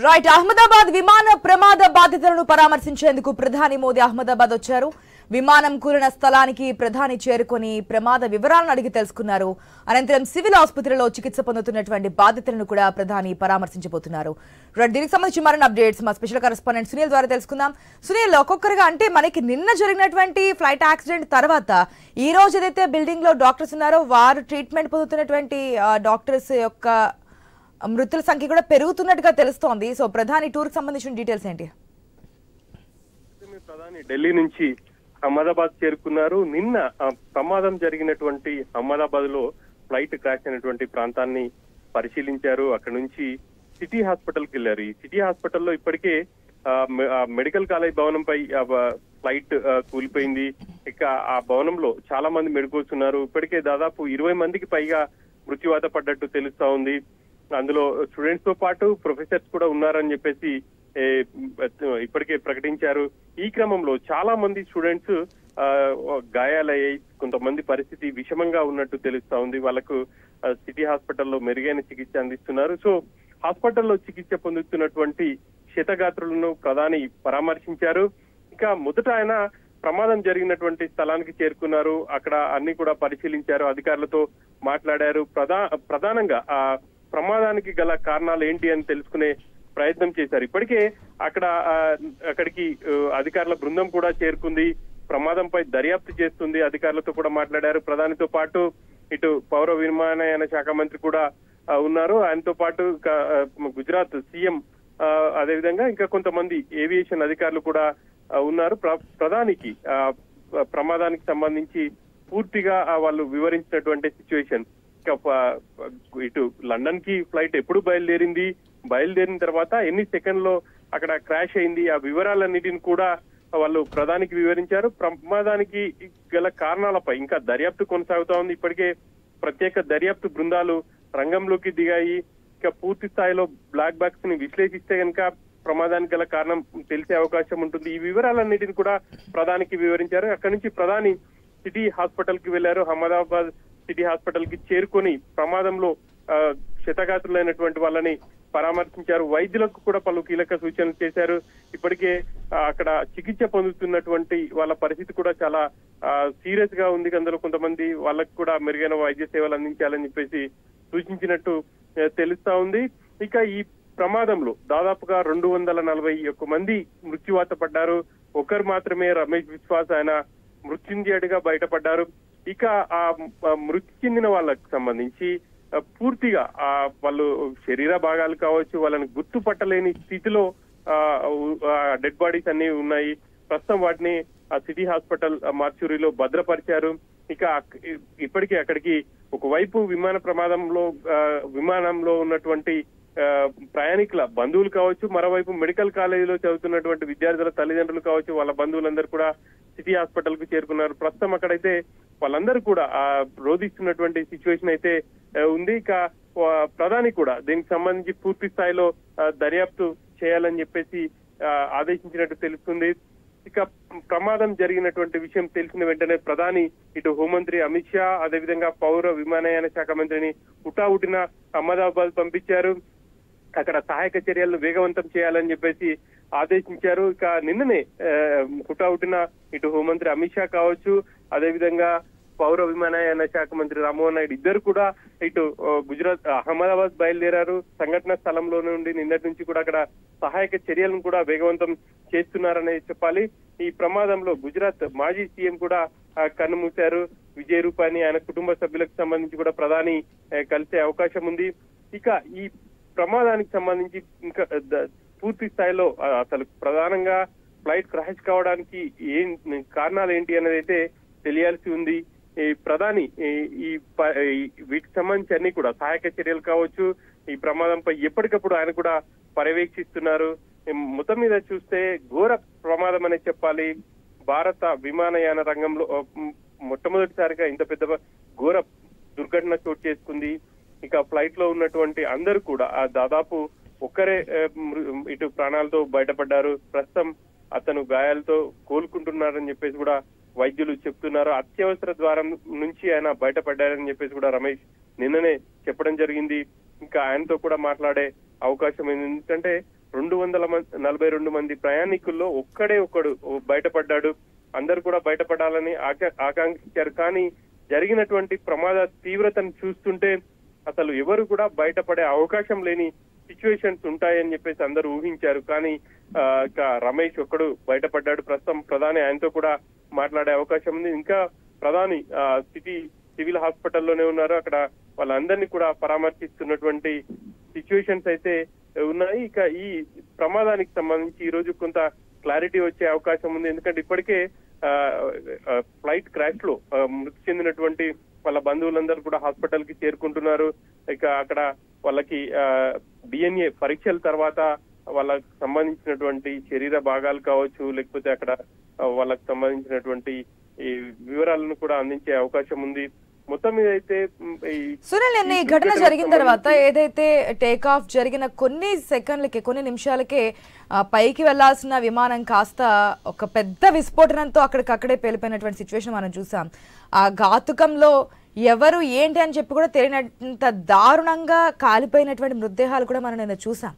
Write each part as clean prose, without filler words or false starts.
Right Ahmedabad విమాన ప్రమాద బాధితులను పరామర్శించేందుకు ప్రధాని మోదీ అహ్మదాబాద్ వచ్చారు. విమానం కూలిన స్థలానికి ప్రధాని చేరుకొని ప్రమాద వివరాలను అడిగి తెలుసుకున్నారు. అనంతరం సివిల్ ఆసుపత్రిలో చికిత్స పొందుతున్నటువంటి బాధితులను కూడా ప్రధాని పరామర్శించబోతున్నారు. రైట్ దీనికి సంబంధించి మరిన్ని అప్డేట్స్ మా స్పెషల్ కరెస్పాండెంట్ సునీల్ ద్వారా తెలుసుకుందాం. సునీల్, ఒక్కొక్కరుగా అంటే మనకి నిన్న జరిగినటువంటి ఫ్లైట్ యాక్సిడెంట్ తర్వాత ఈ రోజు ఏదైతే బిల్డింగ్ లో డాక్టర్స్ ఉన్నారో వారు ట్రీట్మెంట్ పొందుతున్నటువంటి డాక్టర్స్ యొక్క మృతుల సంఖ్య కూడా పెరుగుతున్నట్టుగా తెలుస్తోంది. సో ప్రధాని టూర్ కి సంబంధించిన డీటెయిల్స్ ఏంటి? ప్రధాని ఢిల్లీ నుంచి అహ్మదాబాద్ చేరుకున్నారు. నిన్న ప్రమాదం జరిగినటువంటి అహ్మదాబాద్ లో ఫ్లైట్ క్రాష్ అయినటువంటి ప్రాంతాన్ని పరిశీలించారు. అక్కడ నుంచి సిటీ హాస్పిటల్ కి వెళ్లారు. ఈ సిటీ హాస్పిటల్లో ఇప్పటికే మెడికల్ కాలేజ్ భవనంపై ఫ్లైట్ కూలిపోయింది. ఇక ఆ భవనంలో చాలా మంది మెడికల్స్ ఉన్నారు. ఇప్పటికే దాదాపు 20 మందికి పైగా మృత్యువాత పడ్డట్టు తెలుస్తా ఉంది. అందులో స్టూడెంట్స్ తో పాటు ప్రొఫెసర్స్ కూడా ఉన్నారని చెప్పేసి ఇప్పటికే ప్రకటించారు. ఈ క్రమంలో చాలా మంది స్టూడెంట్స్ గాయాలయ్యాయి. కొంతమంది పరిస్థితి విషమంగా ఉన్నట్టు తెలుస్తా ఉంది. వాళ్ళకు సిటీ హాస్పిటల్లో మెరుగైన చికిత్స అందిస్తున్నారు. సో హాస్పిటల్లో చికిత్స పొందుతున్నటువంటి క్షతగాత్రులను ప్రధాని పరామర్శించారు. ఇక మొదట ఆయన ప్రమాదం జరిగినటువంటి స్థలానికి చేరుకున్నారు. అక్కడ అన్ని కూడా పరిశీలించారు, అధికారులతో మాట్లాడారు. ప్రధానంగా ఆ ప్రమాదానికి గల కారణాలు ఏంటి అని తెలుసుకునే ప్రయత్నం చేశారు. ఇప్పటికే అక్కడికి అధికారుల బృందం కూడా చేరుకుంది. ప్రమాదంపై దర్యాప్తు చేస్తుంది. అధికారులతో కూడా మాట్లాడారు. ప్రధానితో పాటు ఇటు పౌర విమానయాన శాఖ మంత్రి కూడా ఉన్నారు. ఆయనతో పాటు గుజరాత్ సీఎం అదేవిధంగా ఇంకా కొంతమంది ఏవియేషన్ అధికారులు కూడా ఉన్నారు. ప్రధానికి ప్రమాదానికి సంబంధించి పూర్తిగా వాళ్ళు వివరించినటువంటి సిచ్యువేషన్, ఇటు లండన్ కి ఫ్లైట్ ఎప్పుడు బయలుదేరిన తర్వాత ఎన్ని సెకండ్లో అక్కడ క్రాష్ అయింది, ఆ వివరాలన్నిటిని కూడా వాళ్ళు ప్రధానికి వివరించారు. ప్రమాదానికి గల కారణాలపై ఇంకా దర్యాప్తు కొనసాగుతా ఉంది. ఇప్పటికే ప్రత్యేక దర్యాప్తు బృందాలు రంగంలోకి దిగాయి. ఇక పూర్తి స్థాయిలో బ్లాక్ బాక్స్ ని విశ్లేషిస్తే కనుక ప్రమాదానికి గల కారణం తెలిసే అవకాశం ఉంటుంది. ఈ వివరాలన్నిటిని కూడా ప్రధానికి వివరించారు. అక్కడి నుంచి ప్రధాని సిటీ హాస్పిటల్ కి వెళ్లారు. అహ్మదాబాద్ సిటీ హాస్పిటల్ కి చేరుకొని ప్రమాదంలో క్షతగాత్రులైనటువంటి వాళ్ళని పరామర్శించారు. వైద్యులకు కూడా పలు కీలక సూచనలు చేశారు. ఇప్పటికే అక్కడ చికిత్స పొందుతున్నటువంటి వాళ్ళ పరిస్థితి కూడా చాలా సీరియస్ గా ఉంది. అందులో కొంతమంది వాళ్ళకు కూడా మెరుగైన వైద్య సేవలు అందించాలని చెప్పేసి సూచించినట్టు తెలుస్తా ఉంది. ఇక ఈ ప్రమాదంలో దాదాపుగా 241 మంది మృత్యువాత పడ్డారు. ఒకరు మాత్రమే రమేష్ విశ్వాస్, ఆయన మృత్యుంజయుడిగా బయటపడ్డారు. ఇక ఆ మృతి చెందిన వాళ్ళకు సంబంధించి పూర్తిగా వాళ్ళు శరీర భాగాలు కావచ్చు, వాళ్ళని గుర్తుపట్టలేని స్థితిలో డెడ్ బాడీస్ అన్ని ఉన్నాయి. ప్రస్తుతం వాటిని సిటీ హాస్పిటల్ మార్చురీలో భద్రపరిచారు. ఇక ఇప్పటికీ అక్కడికి ఒకవైపు విమానంలో ఉన్నటువంటి ప్రయాణికుల బంధువులు కావచ్చు, మరోవైపు మెడికల్ కాలేజీలో చదువుతున్నటువంటి విద్యార్థుల తల్లిదండ్రులు కావచ్చు, వాళ్ళ బంధువులందరూ కూడా సిటీ హాస్పిటల్ కు చేరుకున్నారు. ప్రస్తుతం అక్కడైతే వాళ్ళందరూ కూడా రోధిస్తున్నటువంటి సిచ్యువేషన్ అయితే ఉంది. ఇక ప్రధాని కూడా దీనికి సంబంధించి పూర్తి స్థాయిలో దర్యాప్తు చేయాలని చెప్పేసి ఆదేశించినట్టు తెలుస్తుంది. ఇక ప్రమాదం జరిగినటువంటి విషయం తెలిసిన వెంటనే ప్రధాని ఇటు హోంమంత్రి అమిత్ షా, అదేవిధంగా పౌర విమానయాన శాఖ మంత్రిని హుటాహుటిన అహ్మదాబాద్ పంపించారు. అక్కడ సహాయక చర్యలను వేగవంతం చేయాలని చెప్పేసి ఆదేశించారు. ఇక నిన్ననే హుటాహుటిన ఇటు హోంమంత్రి అమిత్ షా కావచ్చు, అదేవిధంగా పౌర విమానయాన శాఖ మంత్రి రామ్మోహన్ నాయుడు ఇద్దరు కూడా ఇటు గుజరాత్ అహ్మదాబాద్ బయలుదేరారు. సంఘటన స్థలంలో నుండి నిన్నటి నుంచి కూడా అక్కడ సహాయక చర్యలను కూడా వేగవంతం చేస్తున్నారని చెప్పాలి. ఈ ప్రమాదంలో గుజరాత్ మాజీ సీఎం కూడా కన్నుమూశారు. విజయ్ రూపాని, ఆయన కుటుంబ సభ్యులకు సంబంధించి కూడా ప్రధాని కలిసే అవకాశం ఉంది. ఇక ఈ ప్రమాదానికి సంబంధించి ఇంకా పూర్తి స్థాయిలో అసలు ప్రధానంగా ఫ్లైట్ క్రాష్ కావడానికి కారణాలు ఏంటి అనేది అయితే తెలియాల్సి ఉంది. ఈ ప్రధాని వీటికి సంబంధించి అన్ని కూడా సహాయక చర్యలు కావచ్చు, ఈ ప్రమాదంపై ఎప్పటికప్పుడు ఆయన కూడా పర్యవేక్షిస్తున్నారు. మొత్తం మీద చూస్తే ఘోర ప్రమాదం అనే చెప్పాలి. భారత విమానయాన రంగంలో మొట్టమొదటిసారిగా ఇంత పెద్ద ఘోర దుర్ఘటన చోటు చేసుకుంది. ఇక ఫ్లైట్ లో ఉన్నటువంటి అందరూ కూడా దాదాపు ఒక్కరే ఇటు ప్రాణాలతో బయటపడ్డారు. ప్రస్తుతం అతను గాయాలతో కోలుకుంటున్నారని చెప్పేసి కూడా వైద్యులు చెప్తున్నారు. అత్యవసర ద్వారం నుంచి ఆయన బయటపడ్డారని చెప్పేసి కూడా రమేష్ నిన్ననే చెప్పడం జరిగింది. ఇంకా ఆయనతో కూడా మాట్లాడే అవకాశం ఉంది. ఎందుకంటే 242 మంది ప్రయాణికుల్లో ఒక్కడే ఒకడు బయటపడ్డాడు. అందరు కూడా బయటపడాలని ఆకాంక్షించారు. కానీ జరిగినటువంటి ప్రమాద తీవ్రతను చూస్తుంటే అసలు ఎవరు కూడా బయటపడే అవకాశం లేని సిచ్యువేషన్స్ ఉంటాయని చెప్పేసి అందరూ ఊహించారు. కానీ రమేష్ ఒక్కడు బయటపడ్డాడు. ప్రస్తుతం ప్రధాని ఆయనతో కూడా మాట్లాడే అవకాశం ఉంది. ఇంకా ప్రధాని సివిల్ హాస్పిటల్లోనే ఉన్నారు. అక్కడ వాళ్ళందరినీ కూడా పరామర్శిస్తున్నటువంటి సిచ్యువేషన్స్ అయితే ఉన్నాయి. ఇక ఈ ప్రమాదానికి సంబంధించి ఈ రోజు కొంత క్లారిటీ వచ్చే అవకాశం ఉంది. ఎందుకంటే ఇప్పటికే ఫ్లైట్ క్రాష్ లో మృతి చెందినటువంటి వాళ్ళ బంధువులందరూ కూడా హాస్పిటల్ కి చేరుకుంటున్నారు. ఇక అక్కడ వాళ్ళకి DNA పరీక్షల తర్వాత వాళ్ళకి సంబంధించినటువంటి శరీర భాగాలు కావచ్చు, లేకపోతే అక్కడ వాళ్ళకి సంబంధించినటువంటి ఈ వివరాలను కూడా అందించే అవకాశం ఉంది. మొత్తం మీద అయితే సునీల్, ఈ ఘటన జరిగిన తర్వాత ఏదైతే టేక్ ఆఫ్ జరిగిన కొన్ని సెకండ్లకి కొన్ని నిమిషాలకే పైకి వెళ్లాల్సిన విమానం కాస్త ఒక పెద్ద విస్ఫోటనంతో అక్కడికక్కడే పేలిపోయినటువంటి సిచ్యువేషన్ మనం చూసాం. ఆ ఘాతుకంలో ఎవరు ఏంటి అని చెప్పి కూడా తెలియనంత దారుణంగా కాలిపోయినటువంటి మృతదేహాలు కూడా మనం నిన్న చూసాం.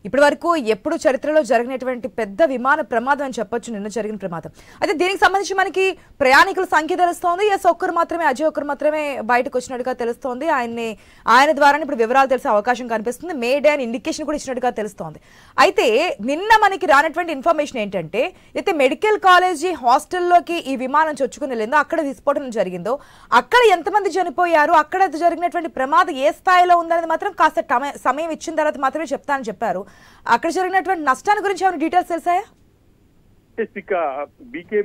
ఇప్పటి వరకు ఎప్పుడు చరిత్రలో జరిగినటువంటి పెద్ద విమాన ప్రమాదం అని చెప్పొచ్చు నిన్న జరిగిన ప్రమాదం. అయితే దీనికి సంబంధించి మనకి ప్రయాణికుల సంఖ్య తెలుస్తోంది. ఒక్కరు మాత్రమే, అజయ్ ఒక్కరు మాత్రమే బయటకు వచ్చినట్టుగా తెలుస్తోంది. ఆయన ద్వారా ఇప్పుడు వివరాలు తెలిసే అవకాశం కనిపిస్తుంది. మేడే అని ఇండికేషన్ కూడా ఇచ్చినట్టుగా తెలుస్తోంది. అయితే నిన్న మనకి రానటువంటి ఇన్ఫర్మేషన్ ఏంటంటే, అయితే మెడికల్ కాలేజీ హాస్టల్లోకి ఈ విమానం చొచ్చుకుని వెళ్ళిందో, అక్కడ విస్ఫోటనం జరిగిందో, అక్కడ ఎంతమంది చనిపోయారు, అక్కడ జరిగినటువంటి ప్రమాదం ఏ స్థాయిలో ఉందనేది మాత్రం కాస్త సమయం ఇచ్చిన తర్వాత మాత్రమే చెప్తానని చెప్పారు. అక్కడ జరిగినటువంటి నష్టాన్ని గురించి ఏమైనా డీటెయిల్స్ తెలుసాయా? ఇక బీకే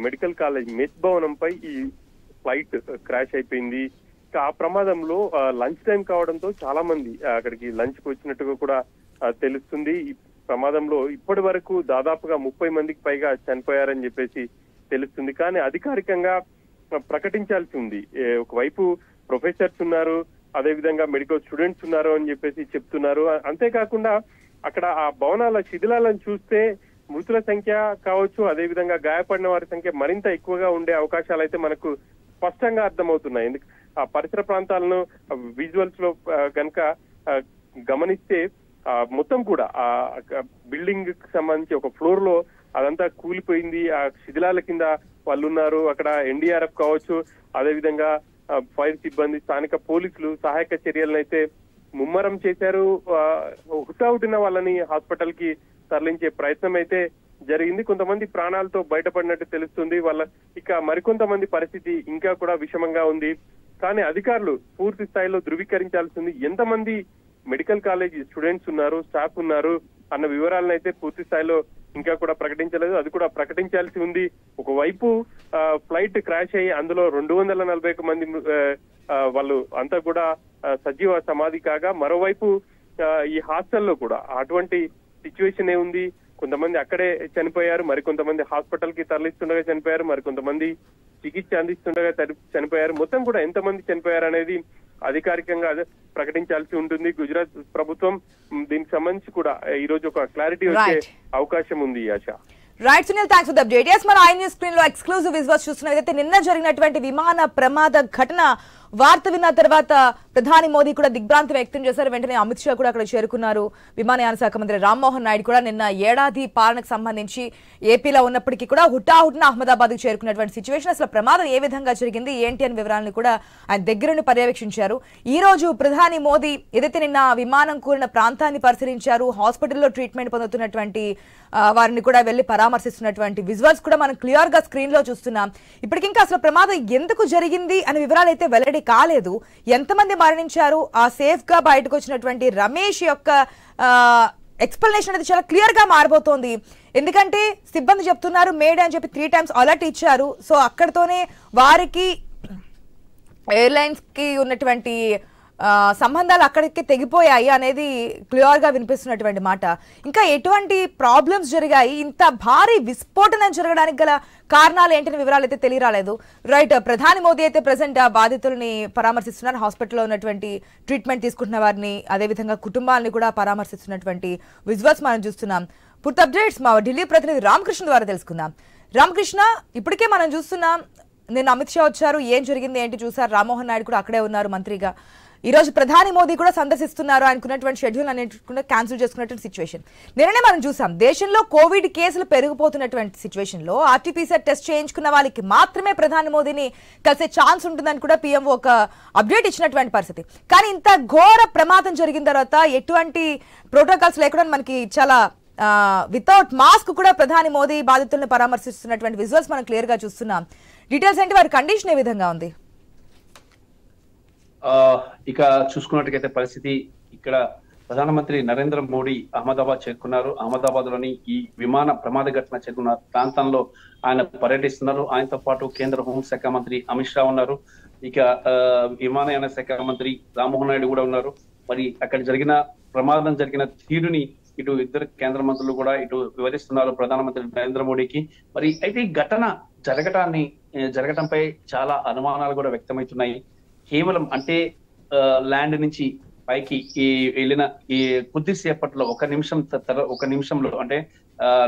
మెడికల్ కాలేజ్ మెస్ భవనంపై ఈ ఫ్లైట్ క్రాష్ అయిపోయింది. ఇక ఆ ప్రమాదంలో లంచ్ టైం కావడంతో చాలా మంది అక్కడికి లంచ్ కి వచ్చినట్టుగా కూడా తెలుస్తుంది. ఈ ప్రమాదంలో ఇప్పటి వరకు దాదాపుగా 30 మందికి పైగా చనిపోయారని చెప్పేసి తెలుస్తుంది. కానీ అధికారికంగా ప్రకటించాల్సి ఉంది. ఒకవైపు ప్రొఫెసర్స్ ఉన్నారు, అదే విధంగా మెడికల్ స్టూడెంట్స్ ఉన్నారు అని చెప్పేసి చెప్తున్నారు. అంతేకాకుండా అక్కడ ఆ భవనాల శిథిలాలను చూస్తే మృతుల సంఖ్య కావచ్చు, అదే విధంగా గాయపడిన వారి సంఖ్య మరింత ఎక్కువగా ఉండే అవకాశాలు అయితే మనకు స్పష్టంగా అర్థమవుతున్నాయి. ఆ పరిసర ప్రాంతాలను విజువల్స్ లో కనుక గమనిస్తే మొత్తం కూడా ఆ బిల్డింగ్ కి సంబంధించి ఒక ఫ్లోర్ లో అదంతా కూలిపోయింది. ఆ శిథిలాల కింద వాళ్ళు ఉన్నారు. అక్కడ NDRF కావచ్చు, అదే విధంగా ఫైర్ సిబ్బంది, స్థానిక పోలీసులు సహాయక చర్యలను అయితే ముమ్మరం చేశారు. హుటాహుటిన వాళ్ళని హాస్పిటల్ కి తరలించే ప్రయత్నం అయితే జరిగింది. కొంతమంది ప్రాణాలతో బయటపడినట్టు తెలుస్తుంది. ఇక మరికొంతమంది పరిస్థితి ఇంకా కూడా విషమంగా ఉంది. కానీ అధికారులు పూర్తి స్థాయిలో ధృవీకరించాల్సింది ఎంతమంది మెడికల్ కాలేజ్ స్టూడెంట్స్ ఉన్నారు, స్టాఫ్ ఉన్నారు అన్న వివరాలను అయితే పూర్తి స్థాయిలో ఇంకా కూడా ప్రకటించలేదు. అది కూడా ప్రకటించాల్సి ఉంది. ఒకవైపు ఫ్లైట్ క్రాష్ అయ్యి అందులో 241 మంది వాళ్ళు అంతా కూడా సజీవ సమాధి కాగా, మరోవైపు ఈ హాస్టల్లో కూడా అటువంటి సిచ్యువేషన్ ఉంది. కొంతమంది అక్కడే చనిపోయారు, మరికొంతమంది హాస్పిటల్ కి తరలిస్తుండగా చనిపోయారు, మరికొంతమంది చికిత్స అందిస్తుండగా చనిపోయారు. మొత్తం కూడా ఎంతమంది చనిపోయారు అనేది అధికారికంగా ప్రకటించాల్సి ఉంటుంది. గుజరాత్ ప్రభుత్వం దీనికి సంబంధించి కూడా ఈ రోజు ఒక క్లారిటీ వచ్చే అవకాశం ఉంది. Asha right Sunil, thanks for the update. మన ఐన్యూస్ స్క్రీన్ లో ఎక్స్క్లూజివ్ విజువల్స్ చూస్తున్నాం. ఏదైతే నిన్న జరిగినటువంటి విమాన ప్రమాద ఘటన వార్త విన్న తర్వాత ప్రధాని మోదీ కూడా దిగ్భ్రాంతి వ్యక్తం చేశారు. వెంటనే అమిత్ షా కూడా అక్కడ చేరుకున్నారు. విమానయాన శాఖ మంత్రి రామ్మోహన్ నాయుడు కూడా నిన్న ఏడాది పాలనకు సంబంధించి ఏపీలో ఉన్నప్పటికీ కూడా హుటాహుటిన అహ్మదాబాద్ కు చేరుకున్నటువంటి సిచ్యువేషన్, అసలు ప్రమాదం ఏ విధంగా జరిగింది ఏంటి అని వివరాలను కూడా ఆయన దగ్గరుండి పర్యవేక్షించారు. ఈ రోజు ప్రధాని మోదీ ఏదైతే నిన్న విమానం కూలిన ప్రాంతాన్ని పరిశీలించారు, హాస్పిటల్లో ట్రీట్మెంట్ పొందుతున్నటువంటి వారిని కూడా వెళ్లి పరామర్శిస్తున్నటువంటి విజువల్స్ కూడా మనం క్లియర్ గా స్క్రీన్ లో చూస్తున్నాం. ఇప్పటికింకా అసలు ప్రమాదం ఎందుకు జరిగింది అనే వివరాలు అయితే వెల్లడి కాలేదు. ఎంతమంది మరణించారు, ఆ సేఫ్ గా బయటకు వచ్చినటువంటి రమేష్ యొక్క ఎక్స్ప్లెనేషన్ అనేది చాలా క్లియర్ గా మారిపోతోంది. ఎందుకంటే సిబ్బంది చెప్తున్నారు మేడే అని చెప్పి 3 times అలర్ట్ ఇచ్చారు. సో అక్కడతోనే వారికి ఎయిర్లైన్స్ కి ఉన్నటువంటి సంబంధాలు అక్కడికి తెగిపోయాయి అనేది క్లియర్ గా వినిపిస్తున్నటువంటి మాట. ఇంకా ఎటువంటి ప్రాబ్లమ్స్ జరిగాయి, ఇంత భారీ విస్ఫోటనం జరగడానికి గల కారణాలు ఏంటనే వివరాలు అయితే తెలియరాలేదు. రైట్, ప్రధాని మోదీ అయితే ప్రెసెంట్ ఆ బాధితుల్ని పరామర్శిస్తున్నారు. హాస్పిటల్లో ఉన్నటువంటి ట్రీట్మెంట్ తీసుకుంటున్న వారిని, అదేవిధంగా కుటుంబాలని కూడా పరామర్శిస్తున్నటువంటి విజువల్స్ మనం చూస్తున్నాం. పూర్తి అప్డేట్స్ మా ఢిల్లీ ప్రతినిధి రామకృష్ణ ద్వారా తెలుసుకుందాం. రామకృష్ణ, ఇప్పటికే మనం చూస్తున్నాం నిన్న అమిత్ షా వచ్చారు, ఏం జరిగింది ఏంటి చూసారు, రామ్మోహన్ నాయుడు కూడా అక్కడే ఉన్నారు మంత్రిగా. ఈ రోజు ప్రధాని మోదీ కూడా సందర్శిస్తున్నారు, అనుకున్నటువంటి షెడ్యూల్ అనేది కూడా క్యాన్సిల్ చేసుకున్నటువంటి సిచ్యువేషన్. నిన్ననే మనం చూసాం దేశంలో కోవిడ్ కేసులు పెరిగిపోతున్నటువంటి సిచ్యువేషన్ లో ఆర్టీపీసీఆర్ టెస్ట్ చేయించుకున్న వాళ్ళకి మాత్రమే ప్రధాని మోదీని కలిసే ఛాన్స్ ఉంటుందని కూడా పీఎంఓ ఒక అప్డేట్ ఇచ్చినటువంటి పరిస్థితి. కానీ ఇంత ఘోర ప్రమాదం జరిగిన తర్వాత ఎటువంటి ప్రోటోకాల్స్ లేకుండా మనకి చాలా వితౌట్ మాస్క్ కూడా ప్రధాని మోదీ బాధితులను పరామర్శిస్తున్నటువంటి విజువల్స్ మనం క్లియర్ గా చూస్తున్నాం. డీటెయిల్స్ ఏంటి, వారి కండిషన్ ఏ విధంగా ఉంది? ఇక చూసుకున్నట్టుగైతే పరిస్థితి ఇక్కడ ప్రధానమంత్రి నరేంద్ర మోడీ అహ్మదాబాద్ చేరుకున్నారు. అహ్మదాబాద్ లోని ఈ విమాన ప్రమాద ఘటన చెందిన ప్రాంతంలో ఆయన పర్యటిస్తున్నారు. ఆయనతో పాటు కేంద్ర హోంశాఖ మంత్రి అమిత్ షా ఉన్నారు. ఇక విమానయాన శాఖ మంత్రి రామ్మోహన్ నాయుడు కూడా ఉన్నారు. మరి అక్కడ జరిగిన ప్రమాదం జరిగిన తీరుని ఇటు ఇద్దరు కేంద్ర మంత్రులు కూడా ఇటు వివరిస్తున్నారు ప్రధానమంత్రి నరేంద్ర మోడీకి. మరి అయితే ఈ ఘటన జరగటంపై చాలా అనుమానాలు కూడా వ్యక్తమవుతున్నాయి. కేవలం అంటే ల్యాండ్ నుంచి పైకి వెళ్ళిన ఈ కొద్దిసేపట్లో ఒక నిమిషంలో అంటే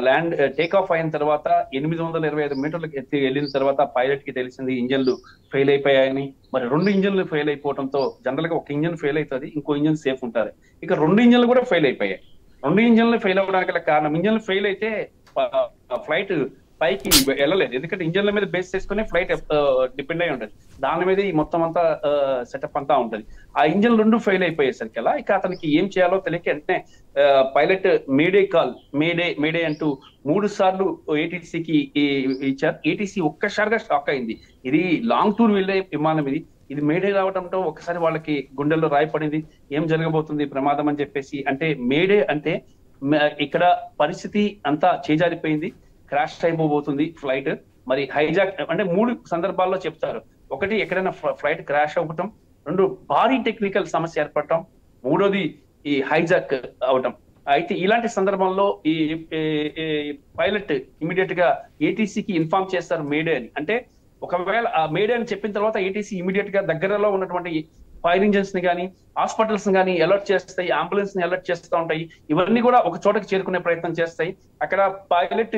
ల్యాండ్ టేక్ ఆఫ్ అయిన తర్వాత 825 మీటర్లకు ఎత్తి వెళ్ళిన తర్వాత పైలట్ కి తెలిసింది ఇంజన్లు ఫెయిల్ అయిపోయాయని. మరి 2 ఇంజన్లు ఫెయిల్ అయిపోవడంతో జనరల్ గా ఒక ఇంజన్ ఫెయిల్ అవుతుంది, ఇంకో ఇంజన్ సేఫ్ ఉంటుంది. ఇక 2 ఇంజన్లు కూడా ఫెయిల్ అయిపోయాయి. 2 ఇంజన్లు ఫెయిల్ అవ్వడానికి కారణం ఇంజన్లు ఫెయిల్ అయితే ఫ్లైట్ పైకి వెళ్ళలేదు. ఎందుకంటే ఇంజన్ల మీద బేస్ చేసుకుని ఫ్లైట్ డిపెండ్ అయి ఉంటుంది. దాని మీద ఈ మొత్తం అంతా సెటప్ అంతా ఉంటుంది. ఆ ఇంజన్ 2 ఫెయిల్ అయిపోయేసరికి అలా ఇక అతనికి ఏం చేయాలో తెలియక వెంటనే పైలట్ మేడే అంటూ 3 సార్లు ఏటీసీకి ఇచ్చారు. ఏటీసీ ఒక్కసారిగా షాక్ అయింది. ఇది లాంగ్ టూర్ వెళ్ళే విమానం, ఇది మేడే రావడంతో ఒకసారి వాళ్ళకి గుండెల్లో రాయపడింది. ఏం జరగబోతుంది ప్రమాదం అని చెప్పేసి. అంటే మేడే అంటే ఇక్కడ పరిస్థితి అంతా చేజారిపోయింది, క్రాష్ అయిపోబోతుంది ఫ్లైట్. మరి హైజాక్ అంటే 3 సందర్భాల్లో చెప్తారు. ఒకటి ఎక్కడైనా ఫ్లైట్ క్రాష్ అవ్వటం, 2 భారీ టెక్నికల్ సమస్య ఏర్పడటం, 3వది ఈ హైజాక్ అవటం. అయితే ఇలాంటి సందర్భంలో ఈ పైలట్ ఇమీడియట్ గా ఏటీసీకి ఇన్ఫార్మ్ చేస్తారు మేడే అని. అంటే ఒకవేళ ఆ మేడే అని చెప్పిన తర్వాత ఏటీసీ ఇమీడియట్ గా దగ్గరలో ఉన్నటువంటి ఫైర్ ఇంజిన్స్ ని కానీ హాస్పిటల్స్ ని కానీ అలర్ట్ చేస్తాయి, అంబులెన్స్ ని అలర్ట్ చేస్తూ ఉంటాయి. ఇవన్నీ కూడా ఒక చోటకి చేరుకునే ప్రయత్నం చేస్తాయి. అక్కడ పైలట్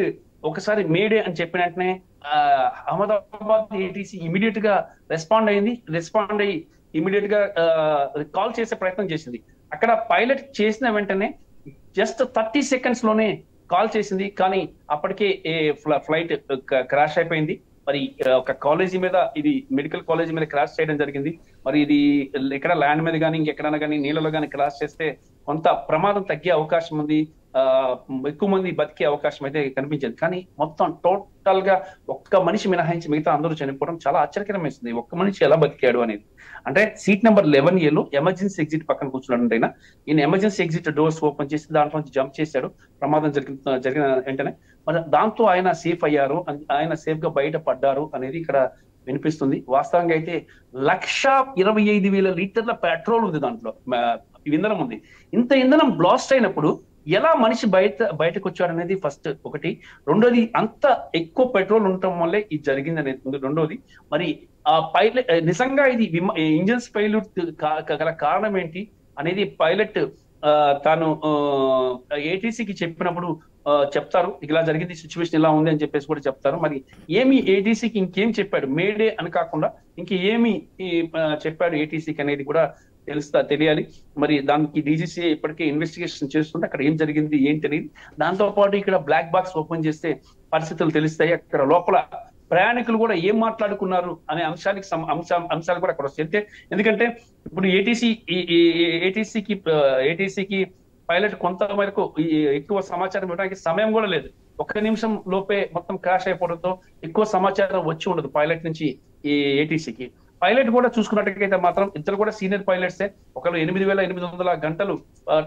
ఒకసారి మేడే అని చెప్పిన వెంటనే అహ్మదాబాద్ ఏటీసీ ఇమీడియట్ గా రెస్పాండ్ అయ్యి ఇమీడియట్ గా కాల్ చేసే ప్రయత్నం చేసింది. అక్కడ పైలట్ చేసిన వెంటనే జస్ట్ 30 seconds లోనే కాల్ చేసింది. కానీ అప్పటికే ఫ్లైట్ క్రాష్ అయిపోయింది. మరి ఒక కాలేజీ మీద, ఇది మెడికల్ కాలేజీ మీద క్రాష్ చేయడం జరిగింది. మరి ఇది ఎక్కడ ల్యాండ్ మీద కానీ ఇంకెక్కడైనా కానీ నీళ్ళలో కానీ క్రాష్ చేస్తే కొంత ప్రమాదం తగ్గే అవకాశం ఉంది, ఎక్కువ మంది బతికే అవకాశం అయితే కనిపించేది. కానీ మొత్తం టోటల్ గా ఒక్క మనిషి మినహాయించి మిగతా అందరూ చనిపోవడం చాలా ఆశ్చర్యకరం వేస్తుంది. ఒక్క మనిషి ఎలా బతికాడు అనేది. అంటే seat number 11A emergency exit పక్కన కూర్చున్నాడు. ఈయన ఎమర్జెన్సీ ఎగ్జిట్ డోర్స్ ఓపెన్ చేసి దాంట్లో నుంచి జంప్ చేశాడు ప్రమాదం జరిగిన వెంటనే. మరి దాంతో ఆయన సేఫ్ అయ్యారు, ఆయన సేఫ్ గా బయట పడ్డారు అనేది ఇక్కడ వినిపిస్తుంది. వాస్తవంగా అయితే 1,25,000 లీటర్ల పెట్రోల్ ఉంది దాంట్లో, ఇంధనం ఉంది. ఇంత ఇంధనం బ్లాస్ట్ అయినప్పుడు ఎలా మనిషి బయటకు వచ్చాడు అనేది ఫస్ట్ ఒకటి. 2వది అంత ఎక్కువ పెట్రోల్ ఉండటం వల్లే ఇది జరిగింది అనేది 2వది. మరి ఆ పైలట్ నిజంగా ఇది ఇంజన్స్ ఫెయిల్యూర్ గల కారణం ఏంటి అనేది పైలట్ తాను ఏటీసీకి చెప్పినప్పుడు చెప్తారు. ఇలా జరిగింది, సిచ్యువేషన్ ఇలా ఉంది అని చెప్పేసి కూడా చెప్తారు. మరి ఏమి ఏటీసీకి ఇంకేం చెప్పాడు మేడే అని కాకుండా ఇంకేమి చెప్పాడు ఏటీసీకి అనేది కూడా తెలియాలి. మరి దానికి డీజీసీ ఇప్పటికే ఇన్వెస్టిగేషన్ చేస్తుంటే అక్కడ ఏం జరిగింది ఏంటి అనేది. దాంతో పాటు ఇక్కడ బ్లాక్ బాక్స్ ఓపెన్ చేస్తే పరిస్థితులు తెలుస్తాయి. అక్కడ లోపల ప్రయాణికులు కూడా ఏం మాట్లాడుకున్నారు అనే అంశాలు కూడా అక్కడ వస్తాయి. ఎందుకంటే ఇప్పుడు ఏటీసీకి పైలట్ కొంత మేరకు ఎక్కువ సమాచారం ఇవ్వడానికి సమయం కూడా లేదు. 1 నిమిషం లోపే మొత్తం క్రాష్ అయిపోవడంతో ఎక్కువ సమాచారం వచ్చి ఉండదు పైలట్ నుంచి ఈ ఏటీసీకి. పైలట్ కూడా చూసుకున్నట్టుగైతే మాత్రం ఇద్దరు కూడా సీనియర్ పైలట్సే. ఒకరు 8,800 గంటలు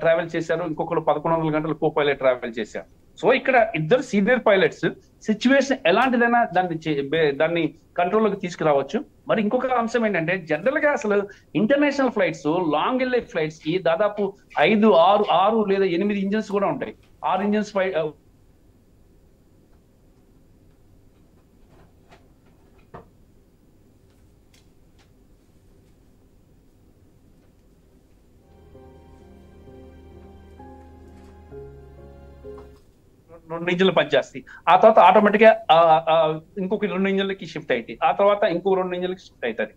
ట్రావెల్ చేశారు, ఇంకొకరు 1,100 గంటలు కో పైలట్ ట్రావెల్ చేశారు. సో ఇక్కడ ఇద్దరు సీనియర్ పైలట్స్ సిచ్యువేషన్ ఎలాంటిదైనా దాన్ని కంట్రోల్లోకి తీసుకురావచ్చు. మరి ఇంకొక అంశం ఏంటంటే జనరల్ గా అసలు ఇంటర్నేషనల్ ఫ్లైట్స్, లాంగ్ వెళ్ళే ఫ్లైట్స్ కి దాదాపు 5, 6 లేదా 8 ఇంజన్స్ కూడా ఉంటాయి. 6 ఇంజన్స్ 2 ఇంజిన్లు పనిచేస్తాయి. ఆ తర్వాత ఆటోమేటిక్ గా ఇంకొక 2 ఇంజిన్లకి షిఫ్ట్ అవుతాయి. ఆ తర్వాత ఇంకో 2 ఇంజిన్లకి షిఫ్ట్ అవుతుంది.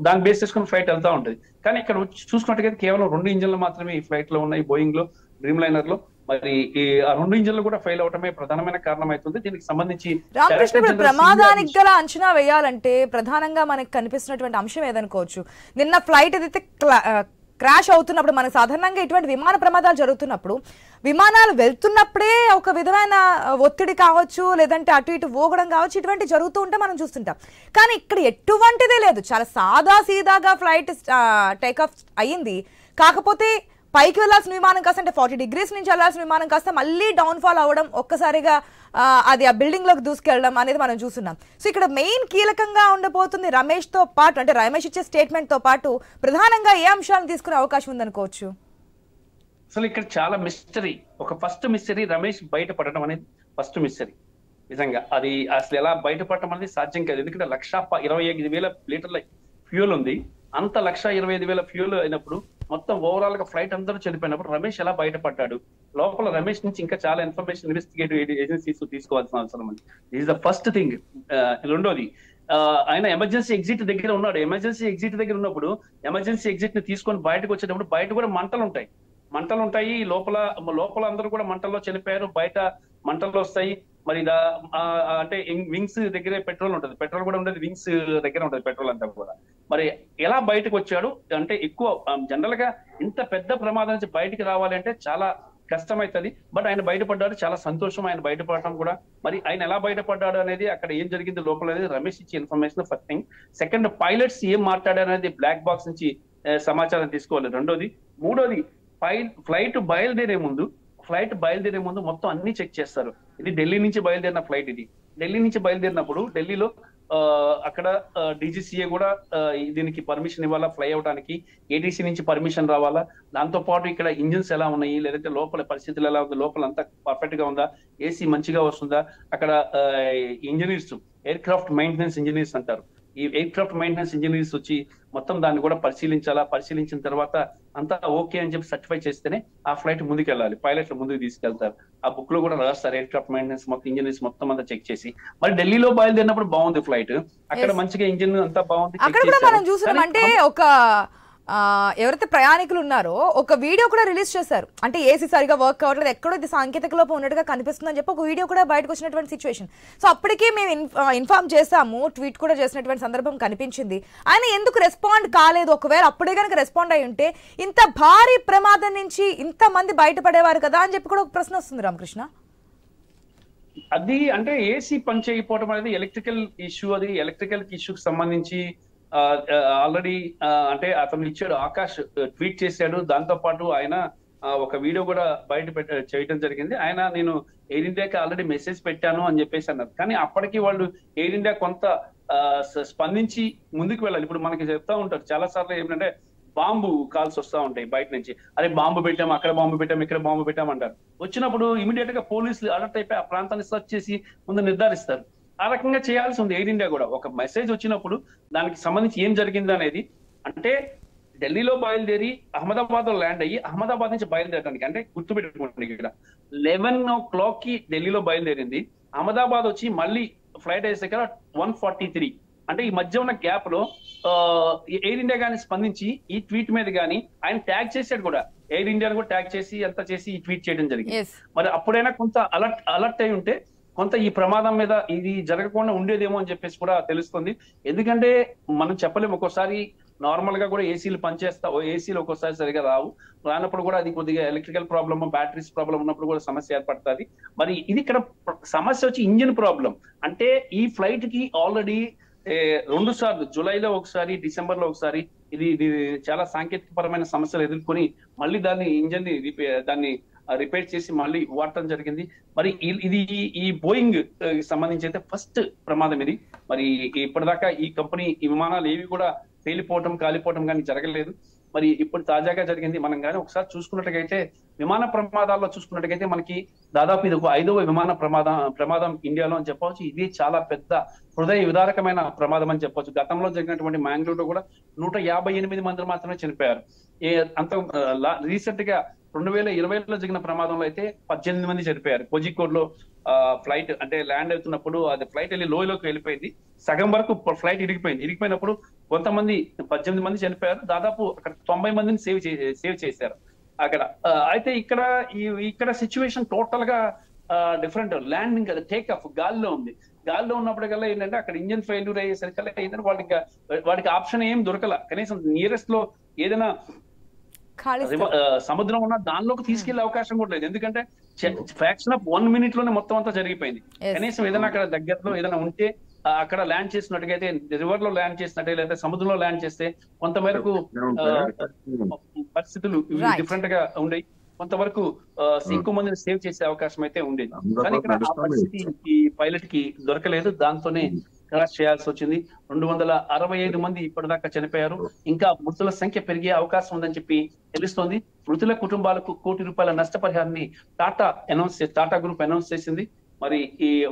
దాన్ని బేస్ చేసుకుని ఫ్లైట్ వెళ్తా ఉంటుంది. కానీ ఇక్కడ చూసుకున్నట్టుగా కేవలం 2 ఇంజిన్లు మాత్రమే ఈ ఫ్లైట్ లో ఉన్నాయి, బోయింగ్ లో, డ్రీమ్ లైనర్ లో. మరి ఈ 2 ఇంజిన్లు కూడా ఫెయిల్ అవటమే ప్రధానమైన కారణం అవుతుంది. దీనికి సంబంధించి రామకృష్ణ, ఇప్పుడు ప్రమాదానికి గల అంచనా వేయాలంటే ప్రధానంగా మనకు కనిపిస్తున్నటువంటి అంశం ఏదనుకోవచ్చు, నిన్న ఫ్లైట్ ఏదైతే క్రాష్ అవుతున్నప్పుడు, మనకు సాధారణంగా ఇటువంటి విమాన ప్రమాదాలు జరుగుతున్నప్పుడు విమానాలు వెళ్తున్నప్పుడే ఒక విధమైన ఒత్తిడి కావచ్చు, లేదంటే అటు ఇటు ఊగడం కావచ్చు, ఇటువంటి జరుగుతూ ఉంటే మనం చూస్తుంటాం. కానీ ఇక్కడ ఎటువంటిదే లేదు, చాలా సాదా సీదాగా ఫ్లైట్ టేకాఫ్ అయ్యింది. కాకపోతే పైకి వెళ్లాల్సిన విమానం కాస్త, అంటే 40 degrees నుంచి వెళ్లాల్సిన విమానం కాస్త మళ్ళీ డౌన్ ఫాల్ అవ్వడం, ఒక్కసారిగా అది ఆ బిల్డింగ్ లోకి దూసుకెళ్ళడం అనేది మనం చూస్తున్నాం. సో ఇక్కడ మెయిన్ కీలకంగా ఉండబోతుంది రమేష్ తో పాటు, అంటే రమేష్ ఇచ్చే స్టేట్మెంట్ తో పాటు ప్రధానంగా ఏ అంశాలను తీసుకునే అవకాశం ఉందనుకోవచ్చు? అసలు ఇక్కడ చాలా మిస్టరీ. ఫస్ట్ మిస్టరీ రమేష్ బయటపడడం అనేది ఫస్ట్ మిస్టరీ. నిజంగా అది అసలు ఎలా బయటపడటం అనేది సాధ్యం కాదు. ఎందుకంటే 1,25,000 లీటర్ల ఫ్యూయల్ ఉంది. అంత 1,25,000 ఫ్యూయల్ అయినప్పుడు మొత్తం ఓవరాల్ గా ఫ్లైట్ అందరూ చనిపోయినప్పుడు రమేష్ ఎలా బయటపడ్డాడు? లోపల రమేష్ నుంచి ఇంకా చాలా ఇన్ఫర్మేషన్ ఇన్వెస్టిగేటివ్ ఏజెన్సీస్ తీసుకోవాల్సిన అవసరం ఉంది. This the first thing. రెండోది, ఆయన ఎమర్జెన్సీ ఎగ్జిట్ దగ్గర ఉన్నాడు. ఎమర్జెన్సీ ఎగ్జిట్ దగ్గర ఉన్నప్పుడు ఎమర్జెన్సీ ఎగ్జిట్ ని తీసుకొని బయటకు వచ్చేటప్పుడు బయట కూడా మంటలు ఉంటాయి. లోపల అందరూ కూడా మంటల్లో చనిపోయారు, బయట మంటల్లో వస్తాయి. మరి అంటే వింగ్స్ దగ్గరే పెట్రోల్ ఉంటుంది, పెట్రోల్ కూడా ఉండేది వింగ్స్ దగ్గర ఉంటుంది, పెట్రోల్ అంతా కూడా. మరి ఎలా బయటకు వచ్చాడు అంటే, ఎక్కువ జనరల్ గా ఇంత పెద్ద ప్రమాదం నుంచి బయటికి రావాలి అంటే చాలా కష్టమైతుంది. బట్ ఆయన బయటపడ్డాడు, చాలా సంతోషం ఆయన బయటపడటం కూడా. మరి ఆయన ఎలా బయటపడ్డాడు అనేది, అక్కడ ఏం జరిగింది లోపల అనేది రమేష్ ఇచ్చే information first thing. Second, pilots ఏం మాట్లాడారు అనేది బ్లాక్ బాక్స్ నుంచి సమాచారం తీసుకోవాలి. రెండోది, మూడోది, ఫ్లైట్ బయలుదేరే ముందు మొత్తం అన్ని చెక్ చేస్తారు. ఇది ఢిల్లీ నుంచి బయలుదేరిన ఫ్లైట్. ఢిల్లీ నుంచి బయలుదేరినప్పుడు ఢిల్లీలో అక్కడ డీజీసీఏ కూడా దీనికి పర్మిషన్ ఇవ్వాలా, ఫ్లై అవడానికి. ఏటీసీ నుంచి పర్మిషన్ రావాలా. దాంతో పాటు ఇక్కడ ఇంజిన్స్ ఎలా ఉన్నాయి, లేదంటే లోపల పరిస్థితులు ఎలా ఉంది, లోపల అంతా పర్ఫెక్ట్ గా ఉందా, ఏసీ మంచిగా వస్తుందా. అక్కడ engineers, air craft maintenance engineers అంటారు, ఈ ఎయిర్ క్రాఫ్ట్ మెయింటెనెన్స్ ఇంజనీర్స్ వచ్చి మొత్తం దాన్ని కూడా పరిశీలించాలా. పరిశీలించిన తర్వాత అంతా ఓకే అని చెప్పి సర్టిఫై చేస్తేనే ఆ ఫ్లైట్ ముందుకు వెళ్ళాలి, పైలట్లు ముందుకు తీసుకెళ్తారు. ఆ బుక్ లో కూడా రాస్తారు, ఎయిర్ క్రాఫ్ట్ మెయింటెనెన్స్ మొత్తం ఇంజనీర్స్ మొత్తం అంతా చెక్ చేసి. మరి ఢిల్లీలో బయలుదేరినప్పుడు బాగుంది ఫ్లైట్, అక్కడ మంచిగా ఇంజిన్ అంతా బాగుంది. అక్కడ కూడా మనం చూస్తున్నాం, అంటే ఒక ఎవరైతే ప్రయాణికులు ఉన్నారో ఒక వీడియో కూడా రిలీజ్ చేశారు, అంటే ఏసీ సరిగా వర్క్ అవ్వట్లేదు, ఎక్కడో ఇది సాంకేతిక లోపం ఉన్నట్టుగా కనిపిస్తుందని చెప్పి ఒక వీడియో కూడా బయటకు వచ్చినటువంటి సిచ్యువేషన్. సో అప్పటికే మేము ఇన్ఫార్మ్ చేసాము, ట్వీట్ కూడా చేసినటువంటి సందర్భం కనిపించింది. ఆయన ఎందుకు రెస్పాండ్ కాలేదు? ఒకవేళ అప్పుడే కనుక రెస్పాండ్ అయి ఉంటే ఇంత భారీ ప్రమాదం నుంచి ఇంత మంది బయటపడేవారు కదా అని చెప్పి కూడా ఒక ప్రశ్న వస్తుంది రామకృష్ణ. అది అంటే ఏసీ పని చేయకపోవడం అనేది ఎలక్ట్రికల్ ఇష్యూ. అది ఎలక్ట్రికల్ ఇష్యూకి సంబంధించి ఆల్రెడీ అంటే అతను ఇచ్చాడు, ఆకాష్ ట్వీట్ చేశాడు. దాంతో పాటు ఆయన ఒక వీడియో కూడా చేయడం జరిగింది. నేను ఎయిర్ ఇండియాకి ఆల్రెడీ మెసేజ్ పెట్టాను అని చెప్పేసి అన్నారు. కానీ అప్పటికి వాళ్ళు ఎయిర్ ఇండియా కొంత స్పందించి ముందుకు వెళ్ళాలి. ఇప్పుడు మనకి చెప్తా ఉంటారు చాలా సార్లు ఏంటంటే, బాంబు కాల్స్ వస్తూ ఉంటాయి బయట నుంచి. అరే బాంబు పెట్టాం, అక్కడ బాంబు పెట్టాం, ఇక్కడ బాంబు పెట్టాం అంటారు. వచ్చినప్పుడు ఇమీడియట్ గా పోలీసులు అలర్ట్ అయిపోయి ఆ ప్రాంతాన్ని సర్చ్ చేసి ముందు నిర్ధారిస్తారు. ఆ రకంగా చేయాల్సి ఉంది ఎయిర్ ఇండియా కూడా. ఒక మెసేజ్ వచ్చినప్పుడు దానికి సంబంధించి ఏం జరిగింది అనేది, అంటే ఢిల్లీలో బయలుదేరి అహ్మదాబాద్ లో ల్యాండ్ అయ్యి అహ్మదాబాద్ నుంచి బయలుదేరడానికి, అంటే గుర్తుపెట్టుకోండి ఇక్కడ 11 o'clock కి ఢిల్లీలో బయలుదేరింది, అహ్మదాబాద్ వచ్చి మళ్ళీ ఫ్లైట్ అయ్యేసరికి 1:43. అంటే ఈ మధ్య ఉన్న గ్యాప్ లో ఎయిర్ ఇండియా గానీ స్పందించి ఈ ట్వీట్ మీద గానీ ఆయన ట్యాగ్ చేశాడు కూడా, ఎయిర్ ఇండియాను కూడా ట్యాగ్ చేసి అంతా చేసి ఈ ట్వీట్ చేయడం జరిగింది. మరి అప్పుడైనా కొంత అలర్ట్ అయి ఉంటే కొంత ఈ ప్రమాదం మీద ఇది జరగకుండా ఉండేదేమో అని చెప్పేసి కూడా తెలుస్తుంది. ఎందుకంటే మనం చెప్పలేము, ఒక్కోసారి నార్మల్ గా కూడా ఏసీలు ఏసీలు ఒక్కోసారి సరిగా రానప్పుడు కూడా అది కొద్దిగా ఎలక్ట్రికల్ ప్రాబ్లమ్, బ్యాటరీస్ ప్రాబ్లం ఉన్నప్పుడు కూడా సమస్య ఏర్పడుతుంది. మరి ఇది ఇక్కడ సమస్య వచ్చి ఇంజిన్ ప్రాబ్లం. అంటే ఈ ఫ్లైట్ కి ఆల్రెడీ 2 సార్లు, జూలైలో ఒకసారి, డిసెంబర్ లో ఒకసారి ఇది చాలా సాంకేతిక పరమైన సమస్యలు ఎదుర్కొని మళ్ళీ ఇంజన్ ని రిపేర్ చేసి మళ్ళీ వాడటం జరిగింది. మరి ఇది ఈ బోయింగ్ సంబంధించి అయితే ఫస్ట్ ప్రమాదం ఇది. మరి ఇప్పటిదాకా ఈ కంపెనీ ఈ విమానాలు ఏవి కూడా కాలిపోవటం కానీ జరగలేదు. మరి ఇప్పుడు తాజాగా జరిగింది. మనం కానీ ఒకసారి చూసుకున్నట్టుగైతే విమాన ప్రమాదాల్లో చూసుకున్నట్టుగైతే మనకి దాదాపు ఇది ఒక 5వ విమాన ప్రమాదం ఇండియాలో అని చెప్పవచ్చు. ఇది చాలా పెద్ద హృదయ విదారకమైన ప్రమాదం అని చెప్పొచ్చు. గతంలో జరిగినటువంటి మ్యాంగ్లూరులో కూడా 158 మంది మాత్రమే చనిపోయారు. అంత రీసెంట్ గా 2020లో జరిగిన ప్రమాదంలో అయితే 18 మంది చనిపోయారు. కోజికోడ్ లో ఫ్లైట్ అంటే ల్యాండ్ అవుతున్నప్పుడు అది ఫ్లైట్ వెళ్ళి లోయలోకి వెళ్ళిపోయింది. సగం వరకు ఫ్లైట్ ఇరిగిపోయినప్పుడు కొంతమంది 18 మంది చనిపోయారు. దాదాపు అక్కడ 90 మందిని సేవ్ చేశారు అక్కడ. అయితే ఇక్కడ సిచ్యువేషన్ టోటల్ గా డిఫరెంట్. ల్యాండింగ్ టేక్ ఆఫ్ గాల్లో ఉంది. గాల్లో ఉన్నప్పటికల్లా ఏంటంటే అక్కడ ఇంజన్ ఫెయిల్యూర్ అయ్యేసరికల్లా ఏంటంటే వాటికి ఆప్షన్ ఏం దొరకల. కనీసం నియరెస్ట్ లో ఏదైనా సముద్రం ఉన్న దానిలోకి తీసుకెళ్లే అవకాశం కూడా లేదు. ఎందుకంటే ఫ్రాక్షన్ ఆఫ్ 1 minute లోనే మొత్తం అంతా జరిగిపోయింది. కనీసం ఏదైనా అక్కడ దగ్గరలో ఏదైనా ఉంటే అక్కడ ల్యాండ్ చేసినట్టుగైతే, రివర్ లో ల్యాండ్ చేసినట్టే లేదా సముద్రంలో ల్యాండ్ చేస్తే కొంతమేరకు పరిస్థితులు డిఫరెంట్ గా ఉండేవి. కొంతవరకు ఎక్కువ మందిని సేవ్ చేసే అవకాశం అయితే ఉండేది. కానీ ఇక్కడ ఆ పరిస్థితి ఈ పైలట్ కి దొరకలేదు. దాంతోనే క్రాష్ చేయాల్సి వచ్చింది. 265 మంది ఇప్పటిదాకా చనిపోయారు. ఇంకా మృతుల సంఖ్య పెరిగే అవకాశం ఉందని చెప్పి తెలుస్తోంది. మృతుల కుటుంబాలకు ₹1 కోటి నష్టపరిహారాన్ని టాటా గ్రూప్ అనౌన్స్ చేసింది. మరి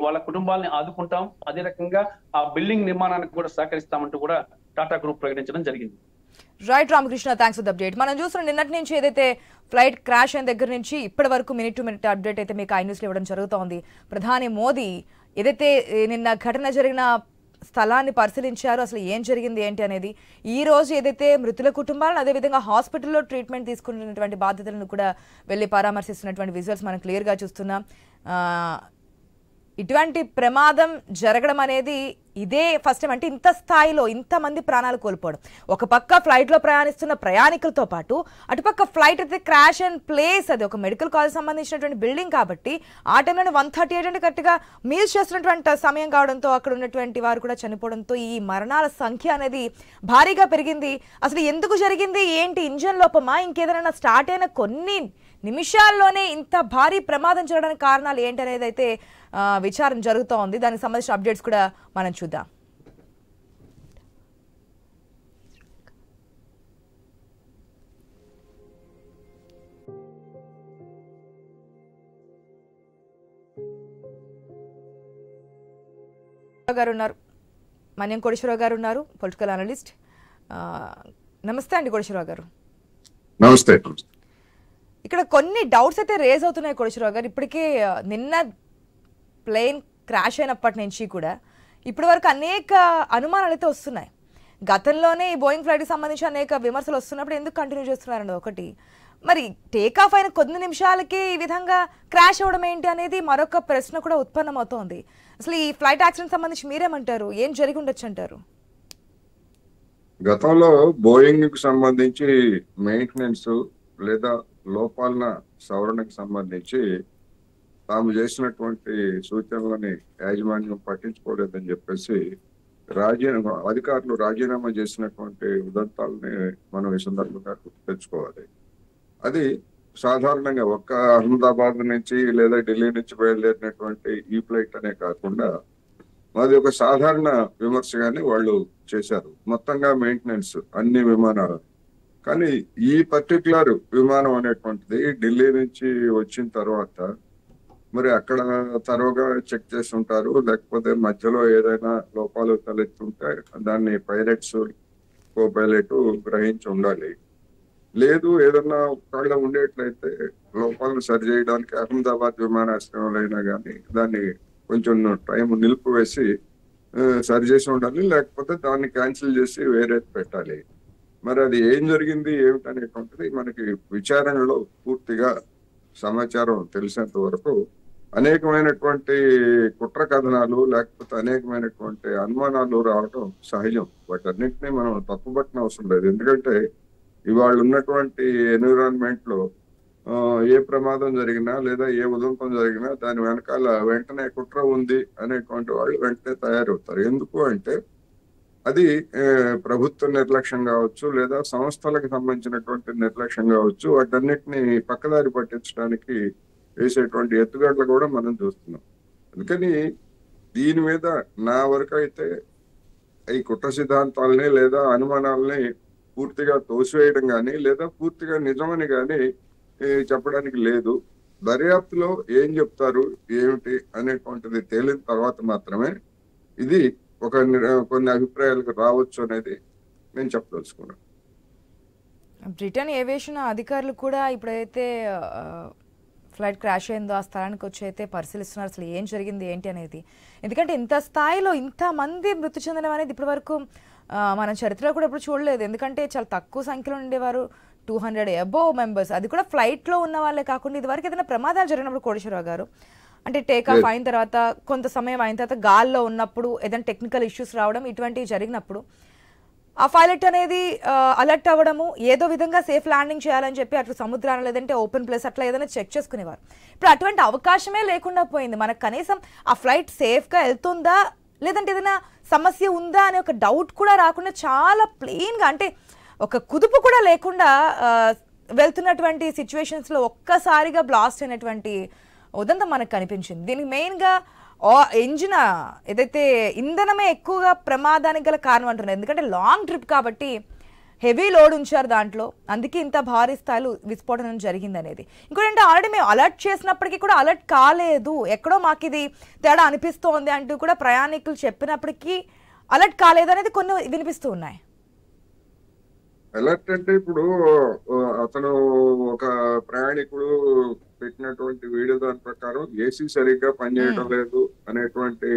వాళ్ళ కుటుంబాలని ఆదుకుంటాం, అదే రకంగా ఆ బిల్డింగ్ నిర్మాణానికి కూడా సహకరిస్తామంటూ కూడా టాటా గ్రూప్ ప్రకటించడం జరిగింది. Right Ramakrishna, thanks for the update. మనం చూస్తున్న నిన్నటి నుంచి ఏదైతే ఫ్లైట్ క్రాష్ అయిన దగ్గర నుంచి ఇప్పటి వరకు మినిట్ టు మినిట్ అప్డేట్ అయితే మీకు ఐ న్యూస్లో ఇవ్వడం జరుగుతోంది. ప్రధాని మోదీ ఏదైతే నిన్న ఘటన జరిగిన స్థలాన్ని పరిశీలించారు, అసలు ఏం జరిగింది ఏంటి అనేది, ఈ రోజు ఏదైతే మృతుల కుటుంబాలను అదేవిధంగా హాస్పిటల్లో ట్రీట్మెంట్ తీసుకున్నటువంటి బాధ్యతలను కూడా వెళ్ళి పరామర్శిస్తున్నటువంటి విజువల్స్ మనం క్లియర్గా చూస్తున్నాం. ఇటువంటి ప్రమాదం జరగడం అనేది ఇదే ఫస్ట్ టైం. అంటే ఇంత స్థాయిలో ఇంతమంది ప్రాణాలు కోల్పోవడం, ఒక పక్క ఫ్లైట్లో ప్రయాణిస్తున్న ప్రయాణికులతో పాటు అటుపక్క ఫ్లైట్ అయితే క్రాష్ అండ్ ప్లేస్, అది ఒక మెడికల్ కాలేజ్ సంబంధించినటువంటి బిల్డింగ్ కాబట్టి ఆ టైంలో 138 అంటే కరెక్ట్గా మీల్స్ చేస్తున్నటువంటి సమయం కావడంతో అక్కడ ఉన్నటువంటి వారు కూడా చనిపోవడంతో ఈ మరణాల సంఖ్య అనేది భారీగా పెరిగింది. అసలు ఎందుకు జరిగింది ఏంటి, ఇంజన్ లోపమా, ఇంకేదైనా స్టార్ట్ అయిన కొన్ని నిమిషాల్లోనే ఇంత భారీ ప్రమాదం జరగడానికి కారణాలు ఏంటనేది అయితే విచారణ జరుగుతూ ఉంది. దానికి సంబంధించిన అప్డేట్స్ కూడా మనం చూద్దాం. గారు ఉన్నారు, మన్యం కోటేశ్వరరావు గారు ఉన్నారు, పొలిటికల్ అనలిస్ట్. నమస్తే అండి కోటేశ్వరరావు గారు. నమస్తే. ఇక్కడ కొన్ని డౌట్స్ అయితే రేజ్ అవుతున్నాయి కోటేశ్వరరావు గారు. ఇప్పటికే నిన్న ప్లేన్ క్రాష్ అయినప్పటి నుంచి కూడా ఇప్పటి వరకు అనేక అనుమానాలు అయితే వస్తున్నాయి. గతంలోనే ఈ బోయింగ్ ఫ్లైట్కి సంబంధించి అనేక విమర్శలు వస్తున్నప్పుడు ఎందుకు కంటిన్యూ చేస్తున్నారండి ఒకటి. మరి టేక్ ఆఫ్ అయిన కొద్ది నిమిషాలకి ఈ విధంగా క్రాష్ అవ్వడం ఏంటి అనేది మరొక ప్రశ్న కూడా ఉత్పన్నమవుతోంది. అసలు ఈ ఫ్లైట్ యాక్సిడెంట్ సంబంధించి మీరేమంటారు, ఏం జరిగి ఉండొచ్చు అంటారు? గతంలో బోయింగ్ కు సంబంధించి మెయింటెనెన్స్ లేదా లోపాల సవరణకు సంబంధించి తాము చేసినటువంటి సూచనలని యాజమాన్యం పట్టించుకోలేదని చెప్పేసి అధికారులు రాజీనామా చేసినటువంటి ఉదంతాలని మనం ఈ సందర్భంగా తెచ్చుకోవాలి. అది సాధారణంగా ఒక్క అహ్మదాబాద్ నుంచి లేదా ఢిల్లీ నుంచి బయలుదేరినటువంటి ఈ ఫ్లైట్ అనే కాకుండా అది ఒక సాధారణ విమర్శగానే వాళ్ళు చేశారు. మొత్తంగా మెయింటెనెన్స్ అన్ని విమానాలు. కానీ ఈ పర్టికులర్ విమానం అనేటువంటిది ఢిల్లీ నుంచి వచ్చిన తర్వాత మరి అక్కడ తరువుగా చెక్ చేసి ఉంటారు, లేకపోతే మధ్యలో ఏదైనా లోపాలు తలెత్తుంటే దాన్ని పైలట్స్ కో పైలట్ గ్రహించి ఉండాలి. లేదు ఏదన్నా ఒకవేళ ఉండేట్లయితే లోపాలను సరి చేయడానికి అహ్మదాబాద్ విమానాశ్రయంలో అయినా కానీ దాన్ని కొంచెం టైం నిలిపివేసి సరి చేసి ఉండాలి, లేకపోతే దాన్ని క్యాన్సిల్ చేసి వేరే పెట్టాలి. మరి అది ఏం జరిగింది ఏమిటనేటువంటిది మనకి విచారణలో పూర్తిగా సమాచారం తెలిసినంత వరకు అనేకమైనటువంటి కుట్ర కథనాలు లేకపోతే అనేకమైనటువంటి అనుమానాలు రావడం సహజం. వాటన్నిటినీ మనం తప్పుపట్టిన అవసరం లేదు. ఎందుకంటే ఇవాళ ఉన్నటువంటి ఎన్విరాన్మెంట్ లో ఏ ప్రమాదం జరిగినా లేదా ఏ ఉదంతం జరిగినా దాని వెనకాల వెంటనే కుట్ర ఉంది అనేటువంటి వాళ్ళు వెంటనే తయారవుతారు. ఎందుకు అంటే అది ప్రభుత్వ నిర్లక్ష్యం కావచ్చు, లేదా సంస్థలకు సంబంధించినటువంటి నిర్లక్ష్యం కావచ్చు, వాటన్నిటిని పక్కదారి పట్టించడానికి వేసేటువంటి ఎత్తుగడలు కూడా మనం చూస్తున్నాం. అందుకని దీని మీద నా వరకు అయితే ఈ కుట్ర సిద్ధాంతాలని లేదా అనుమానాలని పూర్తిగా తోసివేయడం కానీ లేదా పూర్తిగా నిజమని కానీ చెప్పడానికి లేదు. దర్యాప్తులో ఏం చెప్తారు ఏమిటి అనేటువంటిది తేలిన తర్వాత మాత్రమే ఇది కొన్ని అభిప్రాయాలకు రావచ్చు అనేది నేను చెప్పదలుచుకున్నాను. బ్రిటన్ ఏవియేషన్ అధికారులు కూడా ఇప్పుడైతే ఫ్లైట్ క్రాష్ అయిందో ఆ స్థలానికి వచ్చి అయితే పరిశీలిస్తున్నారు అసలు ఏం జరిగింది ఏంటి అనేది. ఎందుకంటే ఇంత స్థాయిలో ఇంతమంది మృతి చెందడం అనేది ఇప్పటి వరకు మన చరిత్రలో కూడా ఎప్పుడు చూడలేదు. ఎందుకంటే చాలా తక్కువ సంఖ్యలో ఉండేవారు, 200 అబోవ్ మెంబర్స్, అది కూడా ఫ్లైట్లో ఉన్న వాళ్ళే కాకుండా ఇదివరకు ఏదైనా ప్రమాదాలు జరిగినప్పుడు కోటేశ్వరరావు గారు అంటే టేక్ ఆఫ్ అయిన తర్వాత కొంత సమయం అయిన తర్వాత గాల్లో ఉన్నప్పుడు ఏదైనా టెక్నికల్ ఇష్యూస్ రావడం ఇటువంటివి జరిగినప్పుడు ఆ పైలట్ అనేది అలర్ట్ అవ్వడము, ఏదో విధంగా సేఫ్ ల్యాండింగ్ చేయాలని చెప్పి అట్లా సముద్రాన్ని లేదంటే ఓపెన్ ప్లేస్ అట్లా ఏదైనా చెక్ చేసుకునేవారు. ఇప్పుడు అటువంటి అవకాశమే లేకుండా పోయింది. మనకు కనీసం ఆ ఫ్లైట్ సేఫ్గా వెళ్తుందా లేదంటే ఏదైనా సమస్య ఉందా అనే ఒక డౌట్ కూడా రాకుండా చాలా ప్లెయిన్గా అంటే ఒక కుదుపు కూడా లేకుండా వెళ్తున్నటువంటి సిచ్యువేషన్స్లో ఒక్కసారిగా బ్లాస్ట్ అయినటువంటి ఉదంతం మనకు కనిపించింది. దీనికి మెయిన్గా ఇంజిన్ ఏదైతే ఇంధనమే ఎక్కువగా ప్రమాదానికి గల కారణం అంటున్నారు. ఎందుకంటే లాంగ్ ట్రిప్ కాబట్టి హెవీ లోడ్ ఉంచారు దాంట్లో, అందుకే ఇంత భారీ స్థాయిలో విస్ఫోటనం జరిగింది అనేది. ఇంకోటంటే ఆల్రెడీ మేము అలర్ట్ చేసినప్పటికీ కూడా అలర్ట్ కాలేదు, ఎక్కడో మాకు ఇది తేడా అనిపిస్తోంది అంటూ కూడా ప్రయాణికులు చెప్పినప్పటికీ అలర్ట్ కాలేదు అనేది కొన్ని వినిపిస్తూ ఉన్నాయి. అలర్ట్ అంటే ఇప్పుడు అతను ఒక ప్రయాణికుడు పెట్టినటువంటి వీడియో దాని ప్రకారం ఏసీ సరిగ్గా పనిచేయడం లేదు అనేటువంటి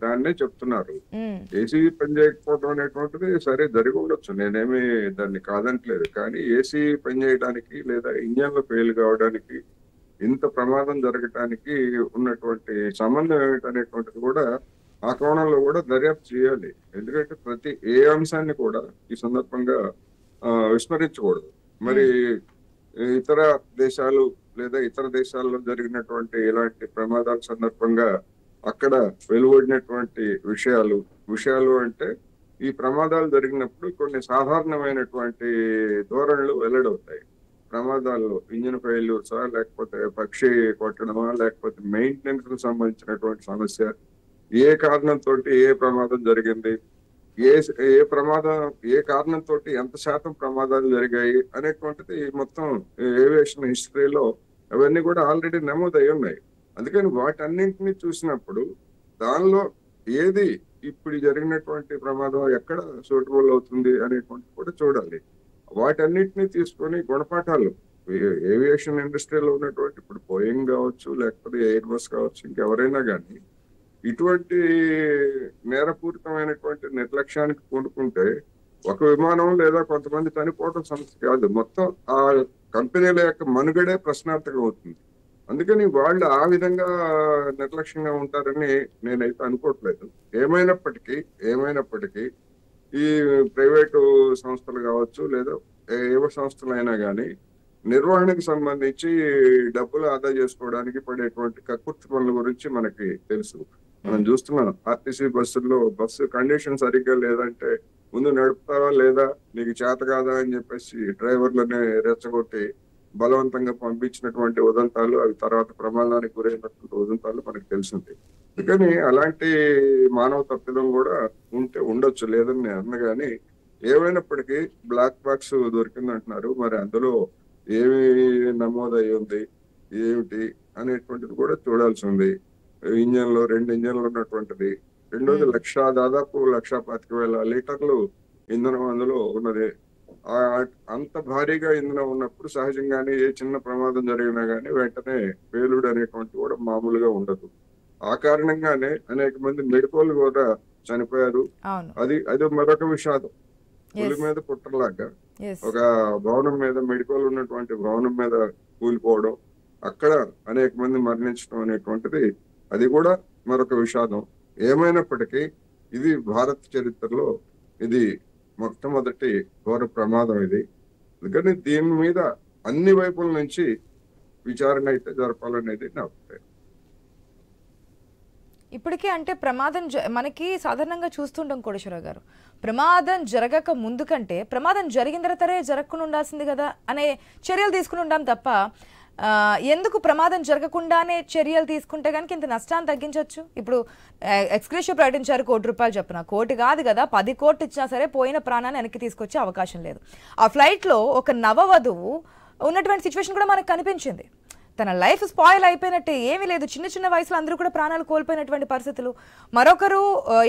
దాన్నే చెప్తున్నారు. ఏసీ పనిచేయకపోవడం అనేటువంటిది సరే జరిగి ఉండొచ్చు, నేనేమి దాన్ని కాదంటలేదు. కానీ ఏసీ పనిచేయడానికి లేదా ఇంజన్లు ఫెయిల్ కావడానికి ఇంత ప్రమాదం జరగటానికి ఉన్నటువంటి సంబంధం ఏమిటనేటువంటిది కూడా ఆ కోణంలో కూడా దర్యాప్తు చేయాలి. ఎందుకంటే ప్రతి ఏ అంశాన్ని కూడా ఈ సందర్భంగా విస్మరించకూడదు. మరి ఇతర దేశాలు లేదా ఇతర దేశాల్లో జరిగినటువంటి ఇలాంటి ప్రమాదాల సందర్భంగా అక్కడ వెలువడినటువంటి విషయాలు అంటే ఈ ప్రమాదాలు జరిగినప్పుడు కొన్ని సాధారణమైనటువంటి ధోరణులు వెల్లడవుతాయి. ప్రమాదాల్లో ఇంజిన్ ఫెయిల్యూర్సా, లేకపోతే పక్షి కొట్టడమా, లేకపోతే మెయింటెనెన్స్ కు సంబంధించినటువంటి సమస్య, ఏ కారణంతో ఏ ప్రమాదం జరిగింది, ఏ కారణంతో ఎంత శాతం ప్రమాదాలు జరిగాయి అనేటువంటిది మొత్తం ఏవియేషన్ హిస్టరీలో అవన్నీ కూడా ఆల్రెడీ నమోదై ఉన్నాయి. అందుకని వాటన్నింటినీ చూసినప్పుడు దానిలో ఏది ఇప్పుడు జరిగినటువంటి ప్రమాదం ఎక్కడ సూటబుల్ అవుతుంది అనేటువంటి కూడా చూడాలి. వాటన్నిటిని తీసుకొని గుణపాఠాలు ఏవియేషన్ ఇండస్ట్రీలో ఉన్నటువంటి ఇప్పుడు బోయింగ్ కావచ్చు, లేకపోతే ఎయిర్ బస్ కావచ్చు, ఇంకెవరైనా కానీ ఇటువంటి నేరపూరితమైనటువంటి నిర్లక్ష్యానికి పూనుకుంటే ఒక విమానం లేదా కొంతమంది చనిపోవడం సమస్య కాదు, మొత్తం ఆ కంపెనీల యొక్క మనుగడే ప్రశ్నార్థకం అవుతుంది. అందుకని వాళ్ళు ఆ విధంగా నిర్లక్ష్యంగా ఉంటారని నేనైతే అనుకోవట్లేదు. ఏమైనప్పటికీ ఈ ప్రైవేటు సంస్థలు కావచ్చు లేదా ఏ సంస్థలైనా కానీ నిర్వహణకు సంబంధించి డబ్బులు ఆదా చేసుకోవడానికి పడేటువంటి కక్కుర్తి పనుల గురించి మనకి తెలుసు. మనం చూస్తున్నాం ఆర్టీసీ బస్సుల్లో బస్సు కండిషన్ సరిగ్గా లేదంటే ముందు నడుపుతావా లేదా, నీకు చేత కాదా అని చెప్పేసి డ్రైవర్లని రెచ్చగొట్టి బలవంతంగా పంపించినటువంటి ఉదంతాలు, అవి తర్వాత ప్రమాదానికి గురైనటువంటి ఉదంతాలు మనకు తెలిసింది. అందుకని అలాంటి మానవ తప్పిదం కూడా ఉండొచ్చు, లేదని నేను అన్న. కానీ ఏమైనప్పటికీ బ్లాక్ బాక్స్ దొరికిందంటున్నారు, మరి అందులో ఏమి నమోదై ఉంది ఏమిటి అనేటువంటిది కూడా చూడాల్సి ఉంది. ఇంజన్లో 2 ఇంజన్లు ఉన్నటువంటిది, రెండోది దాదాపు 1,25,000 లీటర్లు ఇంధనం అందులో ఉన్నది. అంత భారీగా ఇంధనం ఉన్నప్పుడు సహజంగానే ఏ చిన్న ప్రమాదం జరిగినా గానీ వెంటనే పేలుడు అనేటువంటి కూడా మామూలుగా ఉండదు. ఆ కారణంగానే అనేక మంది మెడికోలు కూడా చనిపోయారు. అది మరొక విషాదం. పులి మీద పుట్టలాగా ఒక భవనం మీద, మెడికోలు ఉన్నటువంటి భవనం మీద కూలిపోవడం, అక్కడ అనేక మంది మరణించడం అనేటువంటిది అది కూడా మరొక విషాదం. ఏమైనప్పటికీ ఇది భారత చరిత్రలో ఇది మొట్టమొదటి ఘోర ప్రమాదం ఇది. అందుకని దీని మీద అన్ని వైపుల నుంచి విచారణ అయితే జరపాలనేది నా అభిప్రాయం. ఇప్పటికే అంటే ప్రమాదం మనకి సాధారణంగా చూస్తుంటాం కోటేశ్వరరావు గారు, ప్రమాదం జరగక ముందు కంటే ప్రమాదం జరిగిన తర్వాతే జరగకుండా ఉండాల్సింది కదా అనే చర్యలు తీసుకుని ఉంటాం తప్ప ఎందుకు ప్రమాదం జరగకుండానే చర్యలు తీసుకుంటే కనుక ఇంత నష్టాన్ని తగ్గించవచ్చు. ఇప్పుడు ఎక్స్గ్రేషియో ప్రకటించారు ₹1,00,00,000 చొప్పున, 1 కోటి కాదు కదా, 10 కోట్లు ఇచ్చినా సరే పోయిన ప్రాణాన్ని వెనక్కి తీసుకొచ్చే అవకాశం లేదు. ఆ ఫ్లైట్లో ఒక నవవధువు ఉన్నటువంటి సిచ్యువేషన్ కూడా మనకు కనిపించింది. తన లైఫ్ స్పాయిల్ అయిపోయినట్టే, ఏమీ లేదు. చిన్న చిన్న వయసులో అందరూ కూడా ప్రాణాలు కోల్పోయినటువంటి పరిస్థితులు. మరొకరు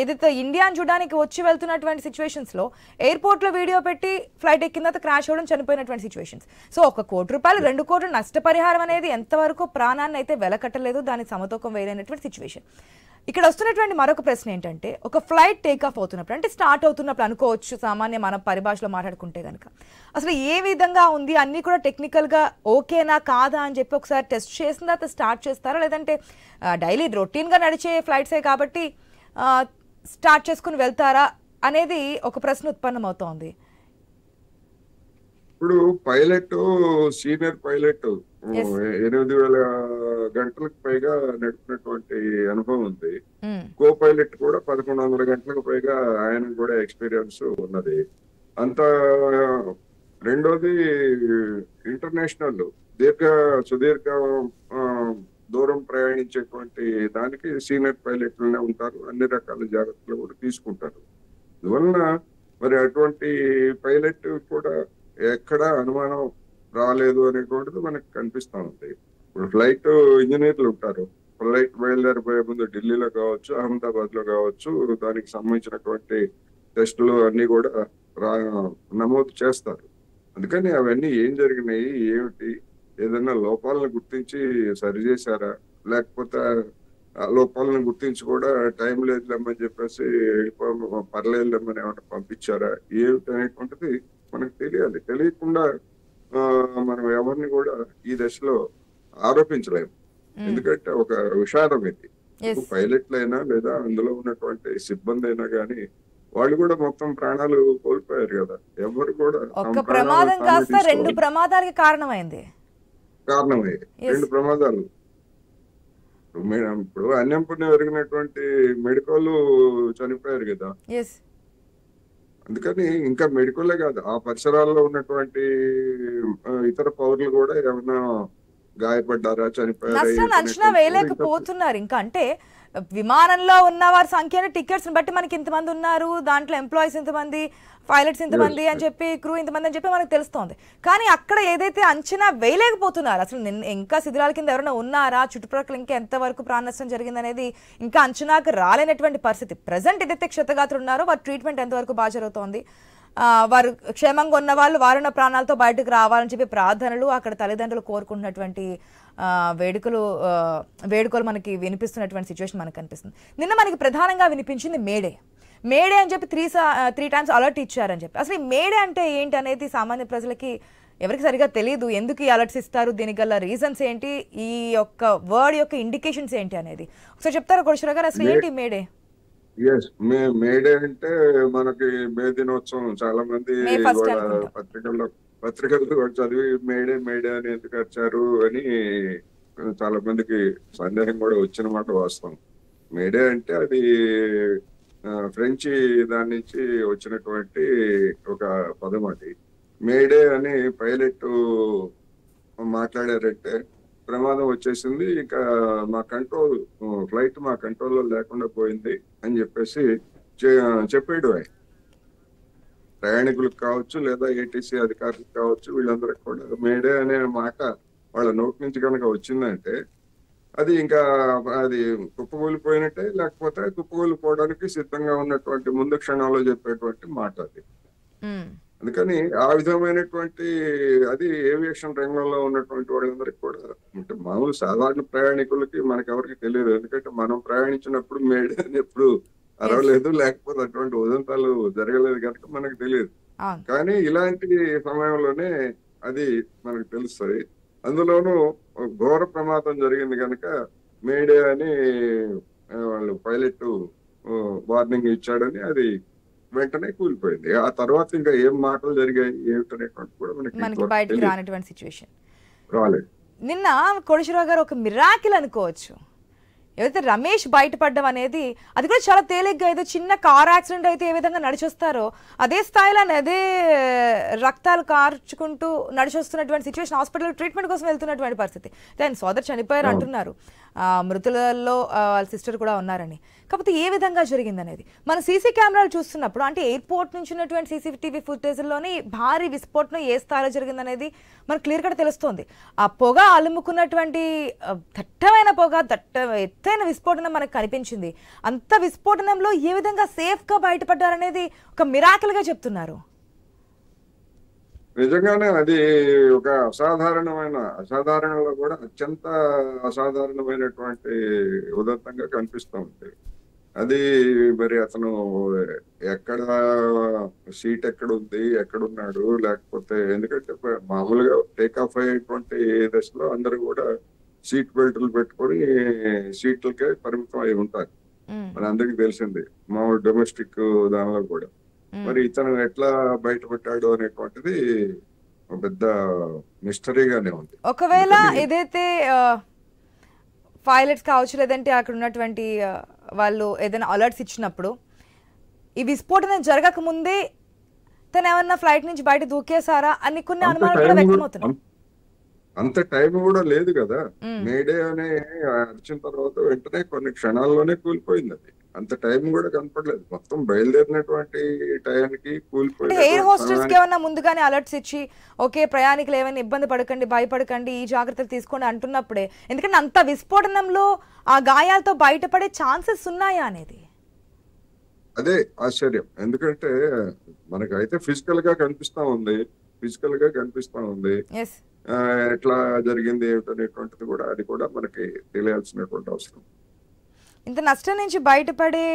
ఏదైతే ఇండియాని చూడడానికి వచ్చి వెళ్తున్నటువంటి సిచ్యువేషన్స్లో ఎయిర్పోర్ట్లో వీడియో పెట్టి ఫ్లైట్ ఎక్కిన తర్వాత క్రాష్ అవ్వడం, చనిపోయినటువంటి సిచ్యువేషన్స్. సో 1 కోటి రూపాయలు 2 కోట్ల నష్టపరిహారం అనేది ఎంతవరకు ప్రాణాన్ని అయితే వెలకట్టలేదు, దాని సమతూకం వేయలేనటువంటి సిచ్యువేషన్. ఇక్కడ వస్తున్నటువంటి మరొక ప్రశ్న ఏంటంటే, ఒక ఫ్లైట్ టేక్ ఆఫ్ అవుతున్నప్పుడు, అంటే స్టార్ట్ అవుతున్నప్పుడు అనుకోవచ్చు, సామాన్య మన పరిభాషలో మాట్లాడుకుంటే కనుక అసలు ఏ విధంగా ఉంది, అన్నీ కూడా టెక్నికల్గా ఓకేనా కాదా అని చెప్పి ఒకసారి టెస్ట్ చేసిన తర్వాత స్టార్ట్ చేస్తారా, లేదంటే డైలీ రొటీన్గా నడిచే ఫ్లైట్సే కాబట్టి స్టార్ట్ చేసుకుని వెళ్తారా అనేది ఒక ప్రశ్న ఉత్పన్నమవుతోంది. ఇప్పుడు పైలట్, సీనియర్ పైలట్ 8,000 గంటలకు పైగా నడిపినటువంటి అనుభవం ఉంది. కో పైలట్ కూడా 1,100 గంటలకు పైగా ఆయన కూడా ఎక్స్పీరియన్స్ ఉన్నది. అంత రెండోది ఇంటర్నేషనల్ సుదీర్ఘ దూరం ప్రయాణించేటువంటి దానికి సీనియర్ పైలట్లనే ఉంటారు. అన్ని రకాల జాగ్రత్తలు కూడా తీసుకుంటారు. అందువలన మరి అటువంటి పైలట్ కూడా ఎక్కడ అనుమానం రాలేదు అనేటువంటిది మనకు కనిపిస్తా ఉంది. ఇప్పుడు ఫ్లైట్ ఇంజనీర్లు ఉంటారు. ఫ్లైట్ బయలుదేరిపోయే ముందు ఢిల్లీలో కావచ్చు, అహ్మదాబాద్ లో కావచ్చు, దానికి సంబంధించినటువంటి టెస్టులు అన్ని కూడా నమోదు చేస్తారు. అందుకని అవన్నీ ఏం జరిగినాయి, ఏమిటి, ఏదైనా లోపాలను గుర్తించి సరిచేశారా, లేకపోతే ఆ లోపాలను గుర్తించి కూడా టైం లేదు లేమని చెప్పేసి పర్లేదు లేమని ఏమైనా పంపించారా, ఏమిటి అనేటువంటిది మనకు తెలియాలి. తెలియకుండా మనం ఎవరిని కూడా ఈ దశలో ఆరోపించలేము. ఎందుకంటే ఒక విషాదం ఇది. పైలట్లైనా లేదా అందులో ఉన్నటువంటి సిబ్బంది అయినా గానీ వాళ్ళు కూడా మొత్తం ప్రాణాలు కోల్పోయారు కదా. ఎవరు కూడా ఒక ప్రమాదం కాస్త 2 ప్రమాదాలకి కారణమైంది. 2 ప్రమాదాలు. ఇప్పుడు అన్యంపుణ్యం జరిగినటువంటి మెడికోలు చనిపోయారు కదా. అందుకని ఇంకా మెడికలే కాదు, ఆ పరిసరాల్లో ఉన్నటువంటి ఇతర పౌరులు కూడా ఏమైనా గాయపడ్డారా, చనిపోయారా, అంచనా వేయలేకపోతున్నారు. ఇంకా అంటే విమానంలో ఉన్న వారి సంఖ్యను టికెట్స్ బట్టి మనకి ఇంతమంది ఉన్నారు, దాంట్లో ఎంప్లాయీస్ ఇంతమంది, పైలట్స్ ఇంతమంది అని చెప్పి, క్రూ ఇంతమంది అని చెప్పి మనకు తెలుస్తోంది. కానీ అక్కడ ఏదైతే అంచనా వేయలేకపోతున్నారు, అసలు ఇంకా శిథిలాల కింద ఎవరైనా ఉన్నారా, చుట్టుపక్కల ఇంకా ఎంతవరకు ప్రాణ నష్టం జరిగింది అనేది ఇంకా అంచనాకు రాలేనటువంటి పరిస్థితి. ప్రజెంట్ ఏదైతే క్షతగాత్రులు ఉన్నారో వారి ట్రీట్మెంట్ ఎంతవరకు బాగా జరుగుతోంది, వారు క్షేమంగా ఉన్న వాళ్ళు వారున్న ప్రాణాలతో బయటకు రావాలని చెప్పి ప్రార్థనలు, అక్కడ తల్లిదండ్రులు కోరుకుంటున్నటువంటి వేడుకలు మనకి వినిపిస్తున్నటువంటి సిచ్యువేషన్ మనకు కనిపిస్తుంది. నిన్న మనకి ప్రధానంగా వినిపించింది మేడే అని చెప్పి 3 టైమ్స్ అలర్ట్ ఇచ్చారని చెప్పి. అసలు ఈ మేడే అంటే ఏంటి అనేది సామాన్య ప్రజలకి ఎవరికి సరిగా తెలియదు. ఎందుకు ఈ అలర్ట్స్ ఇస్తారు, దీనికి గల రీజన్స్ ఏంటి, ఈ యొక్క వర్డ్ యొక్క ఇండికేషన్స్ ఏంటి అనేది ఒకసారి చెప్తారా కోటేశ్వర గారు? అసలు ఏంటి మేడే? మేడే అంటే మనకి మే దినోత్సవం. చాలా మంది పత్రికల్లో చదివి మేడే అని ఎందుకు వచ్చారు అని చాలా మందికి సందేహం కూడా వచ్చిన మాట వాస్తవం. మేడే అంటే అది ఫ్రెంచి దాని నుంచి వచ్చినటువంటి ఒక పదం. అది మేడే అని పైలట్ మాట్లాడారంటే ప్రమాదం వచ్చేసింది, ఇంకా ఫ్లైట్ మా కంట్రోల్లో లేకుండా పోయింది అని చెప్పేసి చెప్పాడు ఆయన. ప్రయాణికులకు కావచ్చు లేదా ఏటీసీ అధికారులకు కావచ్చు, వీళ్ళందరికి కూడా మేడే అనే మాట వాళ్ళ నోటి నుంచి కనుక వచ్చిందంటే అది ఇంకా అది కుప్పకూలిపోయినట్టే, లేకపోతే కుప్పకూలిపోవడానికి సిద్ధంగా ఉన్నటువంటి ముందు క్షణంలో చెప్పేటువంటి మాట అది. అందుకని ఆ విధమైనటువంటి అది ఏవియేషన్ రంగంలో ఉన్నటువంటి వాళ్ళందరికీ కూడా, అంటే మామూలు సాధారణ ప్రయాణికులకి మనకెవరికి తెలియదు. ఎందుకంటే మనం ప్రయాణించినప్పుడు మేడే అని ఎప్పుడు అరవలేదు, లేకపోతే అటువంటి ఉదంతాలు జరగలేదు కనుక మనకు తెలియదు. కానీ ఇలాంటి సమయంలోనే అది మనకు తెలుస్తుంది. అందులోనూ ఘోర ప్రమాదం జరిగింది కనుక మేడే అని వాళ్ళు పైలట్ వార్నింగ్ ఇచ్చాడని అది వెంటనే కూలిపోయింది. ఆ తర్వాత ఇంకా ఏం మాటలు జరిగాయి ఏమిటనేటువంటి కూడా మనకి బయటకు రానటువంటి సిచ్యువేషన్ రాలేదు. నిన్న కోటేశ్వరరావు గారు ఒక మిరాకిల్ అనుకోవచ్చు. ఏదైతే రమేష్ బయటపడడం అనేది అది కూడా చాలా తేలిగ్గా, ఏదో చిన్న కార్ యాక్సిడెంట్ అయితే ఏ విధంగా నడిచొస్తారో అదే స్థాయిలో అదే రక్తాలు కార్చుకుంటూ నడిచొస్తున్నటువంటి సిచ్యువేషన్, హాస్పిటల్ ట్రీట్మెంట్ కోసం వెళ్తున్నటువంటి పరిస్థితి. ఆయన సోదరు చనిపోయారు అంటున్నారు. మృతులలో వాళ్ళ సిస్టర్ కూడా ఉన్నారని. కాకపోతే ఏ విధంగా జరిగిందనేది మన సీసీ కెమెరాలు చూస్తున్నప్పుడు, అంటే ఎయిర్పోర్ట్ నుంచి ఉన్నటువంటి సీసీటీవీ ఫుటేజ్లోని భారీ విస్ఫోటనం ఏ స్థాయిలో జరిగిందనేది మనకు క్లియర్ గా తెలుస్తోంది. ఆ పొగ అలుముకున్నటువంటి దట్టమైన పొగ, ఎత్తైన విస్ఫోటనం మనకు కనిపించింది. అంత విస్ఫోటనంలో ఏ విధంగా సేఫ్ గా బయటపడ్డారనేది ఒక మిరాకిల్ గా చెప్తున్నారు. నిజంగానే అది ఒక అసాధారణంలో కూడా అత్యంత అసాధారణమైనటువంటి ఉదంతంగా కనిపిస్తూ ఉంది. అది మరి అతను ఎక్కడ సీట్ ఎక్కడుంది, ఎక్కడున్నాడు, లేకపోతే ఎందుకంటే మామూలుగా టేక్ ఆఫ్ అయ్యేటువంటి దశలో అందరూ కూడా సీట్ బెల్ట్లు పెట్టుకొని సీట్లకే పరిమితం అయి ఉంటారు. మన అందరికి తెలిసింది మామూలు డొమెస్టిక్ దానిలో కూడా. మరి ఇతను ఎట్లా బయటపడ్డాడు అనేటువంటిది పెద్ద మిస్టరీగానే ఉంది. ఒకవేళ ఏదైతే పైలట్స్ కావచ్చు, లేదంటే అక్కడ ఉన్నటువంటి వాళ్ళు ఏదైనా అలర్ట్స్ ఇచ్చినప్పుడు ఈ విస్ఫోటనం జరగక ముందే తను ఏమన్నా ఫ్లైట్ నుంచి బయట దూకేసారా అని కొన్ని అనుమానాలు కూడా వ్యక్తమవుతున్నాయి. అంత టైం కూడా లేదు కదా. మేడే అనే వచ్చిన తర్వాత వెంటనే కొన్ని క్షణాల్లోనే కూలిపోయింది. అది అంత టైం కూడా కనపడలేదు. మొత్తం బయలుదేరినటువంటి టైంకి కూలిపోయింది. ఎయిర్ హోస్టెస్ కి ఏమన్నా ముందుగానే అలర్ట్స్ ఇచ్చి ఓకే ప్రయాణికులు ఏమైనా ఇబ్బంది పడకండి, భయపడకండి, ఈ జాగ్రత్తలు తీసుకోండి అంటున్నప్పుడే, ఎందుకంటే అంత విస్ఫోటనంలో ఆ గాయాలతో బయటపడే ఛాన్సెస్ ఉన్నాయా అనేది అదే ఆశ్చర్యం. ఎందుకంటే మనకైతే ఫిజికల్ గా కనిపిస్తా ఉంది. ఎట్లా జరిగింది ఏమిటనేటువంటిది కూడా అది కూడా మనకి తెలియాల్సినటువంటి అవసరం. ఇంత నష్టం నుంచి బయటపడే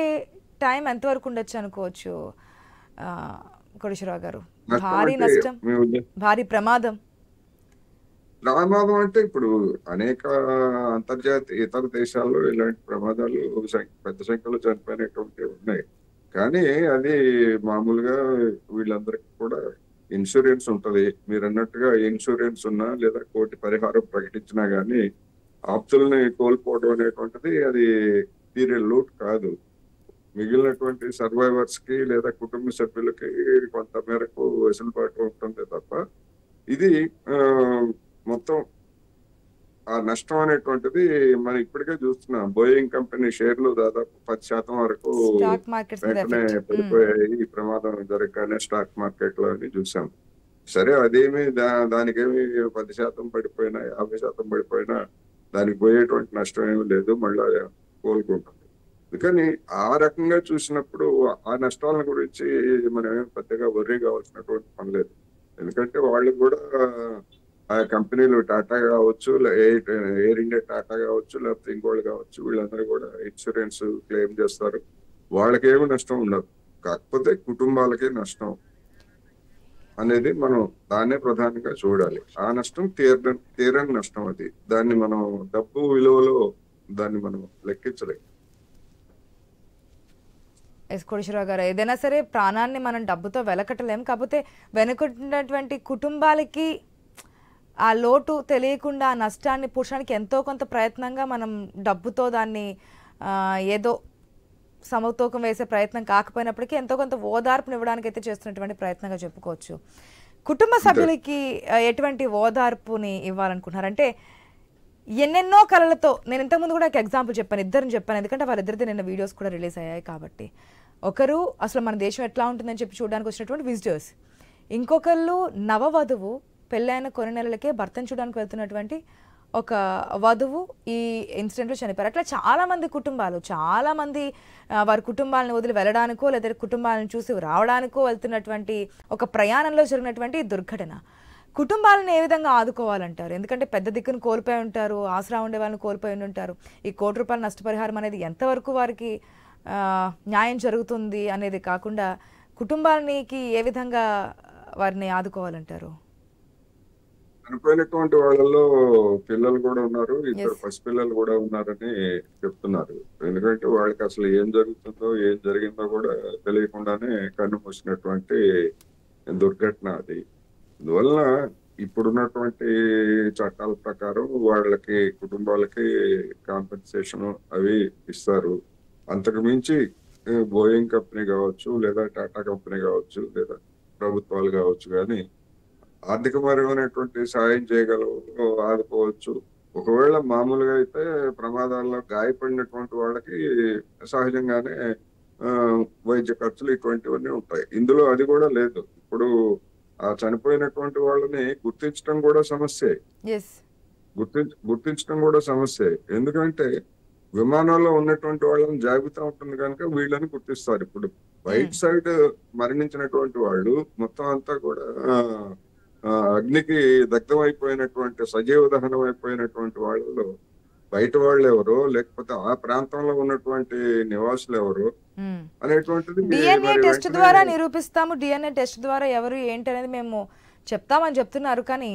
టైం ఎంతవరకు ఉండొచ్చు అనుకోవచ్చు కోటేశ్వరరావు గారు? భారీ నష్టం, భారీ ప్రమాదం అంటే ఇప్పుడు అనేక అంతర్జాతీయ ఇతర దేశాల్లో ఇలాంటి ప్రమాదాలు పెద్ద సంఖ్యలో చనిపోయినటువంటివి ఉన్నాయి. కానీ అది మామూలుగా వీళ్ళందరికీ కూడా ఇన్సూరెన్స్ ఉంటది. మీరు అన్నట్టుగా ఇన్సూరెన్స్ ఉన్నా లేదా కోటి పరిహారం ప్రకటించినా గానీ ఆప్తుల్ని కోల్పోవడం అనేటువంటిది అది తీరే లోటు కాదు. మిగిలినటువంటి సర్వైవర్స్ కి లేదా కుటుంబ సభ్యులకి కొంత మేరకు వెసులుబాటు ఉంటుంది తప్ప ఇది మొత్తం ఆ నష్టం అనేటువంటిది మనం ఇప్పటికే చూస్తున్నాం. బోయింగ్ కంపెనీ షేర్లు దాదాపు 10% వరకు వెంటనే పడిపోయాయి. ఈ ప్రమాదం జరగగానే స్టాక్ మార్కెట్ లో చూసాం. సరే అదేమి దానికేమి 10% పడిపోయినా 50% పడిపోయినా దానికి పోయేటువంటి నష్టం ఏమి లేదు, మళ్ళా కోలుకుంటుంది. అందుకని ఆ రకంగా చూసినప్పుడు ఆ నష్టాల గురించి మనం ఏం పెద్దగా వర్రీ కావాల్సినటువంటి పని లేదు. ఎందుకంటే వాళ్ళు కూడా ఆ కంపెనీలు టాటా కావచ్చు, ఎయిర్ ఇండియా టాటా కావచ్చు, లేకపోతే ఇంకోళ్ళు కావచ్చు, వీళ్ళందరూ కూడా ఇన్సూరెన్స్ క్లెయిమ్ చేస్తారు. వాళ్ళకేమి నష్టం ఉండదు. కాకపోతే కుటుంబాలకే నష్టం అనేది మనం దాన్నే ప్రధానంగా చూడాలి. ఆ నష్టం తీరని నష్టం. అది దాన్ని మనం డబ్బు విలువలో దాన్ని మనం లెక్కించలేము. కోటేశ్వరరావు గారు, ఏదైనా సరే ప్రాణాన్ని మనం డబ్బుతో వెలకట్టలేము. కాకపోతే వెనుకున్నటువంటి కుటుంబాలకి ఆ లోటు తెలియకుండా ఆ నష్టాన్ని పూడ్చడానికి ఎంతో కొంత ప్రయత్నంగా మనం డబ్బుతో దాన్ని ఏదో సమతూకం వేసే ప్రయత్నం కాకపోయినప్పటికీ ఎంతో కొంత ఓదార్పునివ్వడానికి అయితే చేస్తున్నటువంటి ప్రయత్నంగా చెప్పుకోవచ్చు. కుటుంబ సభ్యులకి ఎటువంటి ఓదార్పుని ఇవ్వాలనుకుంటున్నారంటే ఎన్నెన్నో కళలతో, నేను ఇంతకుముందు కూడా ఒక ఎగ్జాంపుల్ చెప్పాను, ఇద్దరిని చెప్పాను, ఎందుకంటే వాళ్ళిద్దరిది నిన్న వీడియోస్ కూడా రిలీజ్ అయ్యాయి కాబట్టి. ఒకరు అసలు మన దేశం ఎట్లా ఉంటుందని చెప్పి చూడడానికి వచ్చినటువంటి విజిటర్స్, ఇంకొకళ్ళు నవవధువు పెళ్ళైన కొన్ని నెలలకే భర్తను చూడడానికి వెళ్తున్నటువంటి ఒక వధువు ఈ ఇన్సిడెంట్లో చనిపోయారు. అట్లా చాలామంది కుటుంబాలు, చాలామంది వారి కుటుంబాలను వదిలి వెళ్ళడానికో లేదా కుటుంబాలను చూసి రావడానికో వెళ్తున్నటువంటి ఒక ప్రయాణంలో జరిగినటువంటి దుర్ఘటన. కుటుంబాలను ఏ విధంగా ఆదుకోవాలంటారు? ఎందుకంటే పెద్ద దిక్కును కోల్పోయి ఉంటారు, ఆసరా ఉండే వాళ్ళని కోల్పోయి ఉంటారు. ఈ ₹1 నష్టపరిహారం అనేది ఎంతవరకు వారికి న్యాయం జరుగుతుంది అనేది కాకుండా కుటుంబానికి ఏ విధంగా వారిని ఆదుకోవాలంటారు? చనిపోయినటువంటి వాళ్ళలో పిల్లలు కూడా ఉన్నారు, ఇద్దరు పసిపిల్లలు కూడా ఉన్నారని చెప్తున్నారు. ఎందుకంటే వాళ్ళకి అసలు ఏం జరుగుతుందో ఏం జరిగిందో కూడా తెలియకుండానే కన్ను మూసినటువంటి దుర్ఘటన అది. అందువల్ల ఇప్పుడున్నటువంటి చట్టాల ప్రకారం వాళ్ళకి కుటుంబాలకి కాంపెన్సేషన్ అవి ఇస్తారు. అంతకు మించి బోయింగ్ కంపెనీ కావచ్చు, లేదా టాటా కంపెనీ కావచ్చు, లేదా ప్రభుత్వాలు కావచ్చు, కానీ ఆర్థికపరమైనటువంటి సాయం చేయగలవు, ఆదుకోవచ్చు. ఒకవేళ మామూలుగా అయితే ప్రమాదాల్లో గాయపడినటువంటి వాళ్ళకి సహజంగానే ఆ, వైద్య ఖర్చులు ఇటువంటివన్నీ ఉంటాయి. ఇందులో అది కూడా లేదు. ఇప్పుడు ఆ చనిపోయినటువంటి వాళ్ళని గుర్తించడం కూడా సమస్యే. ఎస్. గుర్తించడం కూడా సమస్యే. ఎందుకంటే విమానాల్లో ఉన్నటువంటి వాళ్ళని జాబితా ఉంటుంది కనుక వీళ్ళని గుర్తిస్తారు. ఇప్పుడు బయట సైడ్ మరణించినటువంటి వాళ్ళు మొత్తం అంతా కూడా అగ్నికి దగ్ధం అయిపోయినటువంటి సజీవ దహనం అయిపోయినటువంటి వాళ్ళలో బయట వాళ్ళు ఎవరో లేకపోతే ఆ ప్రాంతంలో ఉన్నటువంటి నివాసులు ఎవరో అనేటువంటిది డిఎన్ఏ మరి టెస్ట్ వెంటనే ద్వారా నిరూపిస్తాము, డిఎన్ఏ టెస్ట్ ద్వారా ఎవరు ఏంటి అనేది మేము చెప్తామని చెప్తున్నారు. కానీ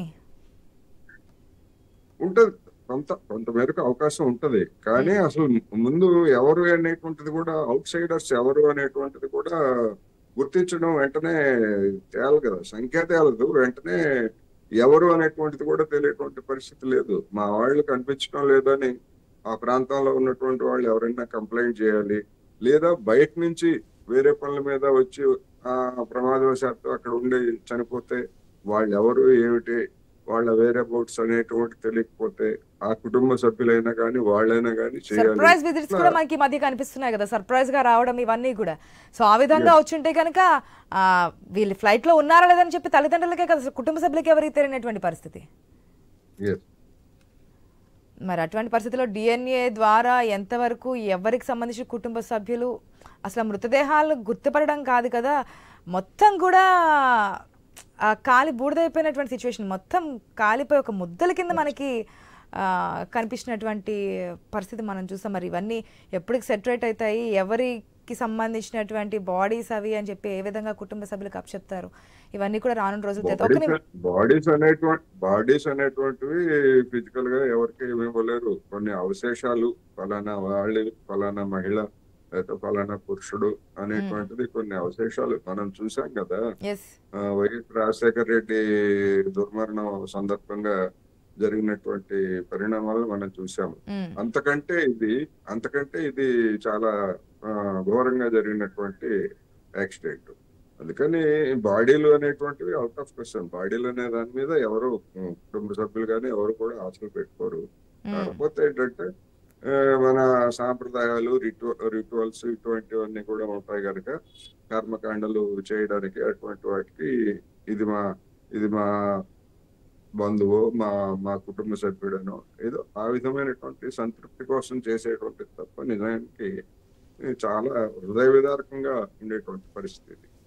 ఉంటది, కొంత మేరకు అవకాశం ఉంటది. కానీ అసలు ముందు ఎవరు అనేటువంటిది కూడా, అవుట్ సైడర్స్ ఎవరు అనేటువంటిది కూడా గుర్తించడం వెంటనే తేలి కదా, సంఖ్య తేలదు వెంటనే. ఎవరు అనేటువంటిది కూడా తెలియటువంటి పరిస్థితి లేదు. మా వాళ్ళు కనిపించడం లేదని ఆ ప్రాంతంలో ఉన్నటువంటి వాళ్ళు ఎవరైనా కంప్లైంట్ చేయాలి, లేదా బయట నుంచి వేరే పనుల మీద వచ్చి ఆ ప్రమాదవశాత్తు అక్కడ ఉండి చనిపోతే వాళ్ళు ఎవరు ఏమిటి, వాళ్ళ వేరే బోట్స్ అనేటువంటి తెలియకపోతే ఆ కుటుంబ సభ్యులైనా కానీ వాళ్ళైనా కానీ చేయాలి. సర్ప్రైజ్ విజిట్స్ కూడా మనకి ఈ మధ్య కనిపిస్తున్నాయి కదా, సర్ప్రైజ్ గా రావడం ఇవన్నీ కూడా. సో ఆ విధంగా వచ్చుంటే కనుక వీళ్ళు ఫ్లైట్ లో ఉన్నారా లేదని చెప్పి తల్లిదండ్రులకే కదా, కుటుంబ సభ్యులకి ఎవరికి తెలియనటువంటి పరిస్థితి. మరి అటువంటి పరిస్థితిలో డిఎన్ఏ ద్వారా ఎంతవరకు ఎవరికి సంబంధించిన కుటుంబ సభ్యులు, అసలు మృతదేహాలు గుర్తుపడడం కాదు కదా, మొత్తం కూడా కాలి బూడిదైపోయినటువంటి సిచ్యువేషన్, మొత్తం కాలిపోయి ఒక ముద్దల కింద మనకి కనిపించినటువంటి పరిస్థితి మనం చూసాం. మరి ఇవన్నీ ఎప్పటికి సెటరేట్ అవుతాయి, ఎవరికి సంబంధించినటువంటి బాడీస్ అవి అని చెప్పి ఏ విధంగా కుటుంబ సభ్యులకు అప్పచెప్తారు, ఇవన్నీ కూడా రానున్న రోజులు. బాడీస్ అనేటువంటివి ఫిజికల్ గా ఎవరికి ఇవ్వలేరు. కొన్ని అవశేషాలు, ఫలానా వాళ్ళు, ఫలానా మహిళ, లేకపోతే ఫలానా పురుషుడు అనేటువంటిది కొన్ని అవశేషాలు మనం చూసాం కదా. వైఎస్ రాజశేఖర రెడ్డి దుర్మరణం సందర్భంగా జరిగినటువంటి పరిణామాలను మనం చూసాము. అంతకంటే ఇది చాలా ఘోరంగా జరిగినటువంటి యాక్సిడెంట్. అందుకని బాడీలు అనేటువంటివి అవుట్ ఆఫ్ క్వశ్చన్. బాడీలు అనే దాని మీద ఎవరు కుటుంబ సభ్యులు కానీ ఎవరు కూడా ఆశలు పెట్టుకోరు. కాకపోతే ఏంటంటే మన సాంప్రదాయాలు, రిచువల్స్ ఇటువంటివన్నీ కూడా ఉంటాయి కనుక కర్మకాండలు చేయడానికి అటువంటి వాటికి ఇది మా బంధువు, మా కుటుంబ సభ్యుడనో ఏదో ఆ విధమైనటువంటి సంతృప్తి కోసం చేసేటువంటిది తప్ప నిజానికి చాలా హృదయ విదారకంగా ఉండేటువంటి పరిస్థితి.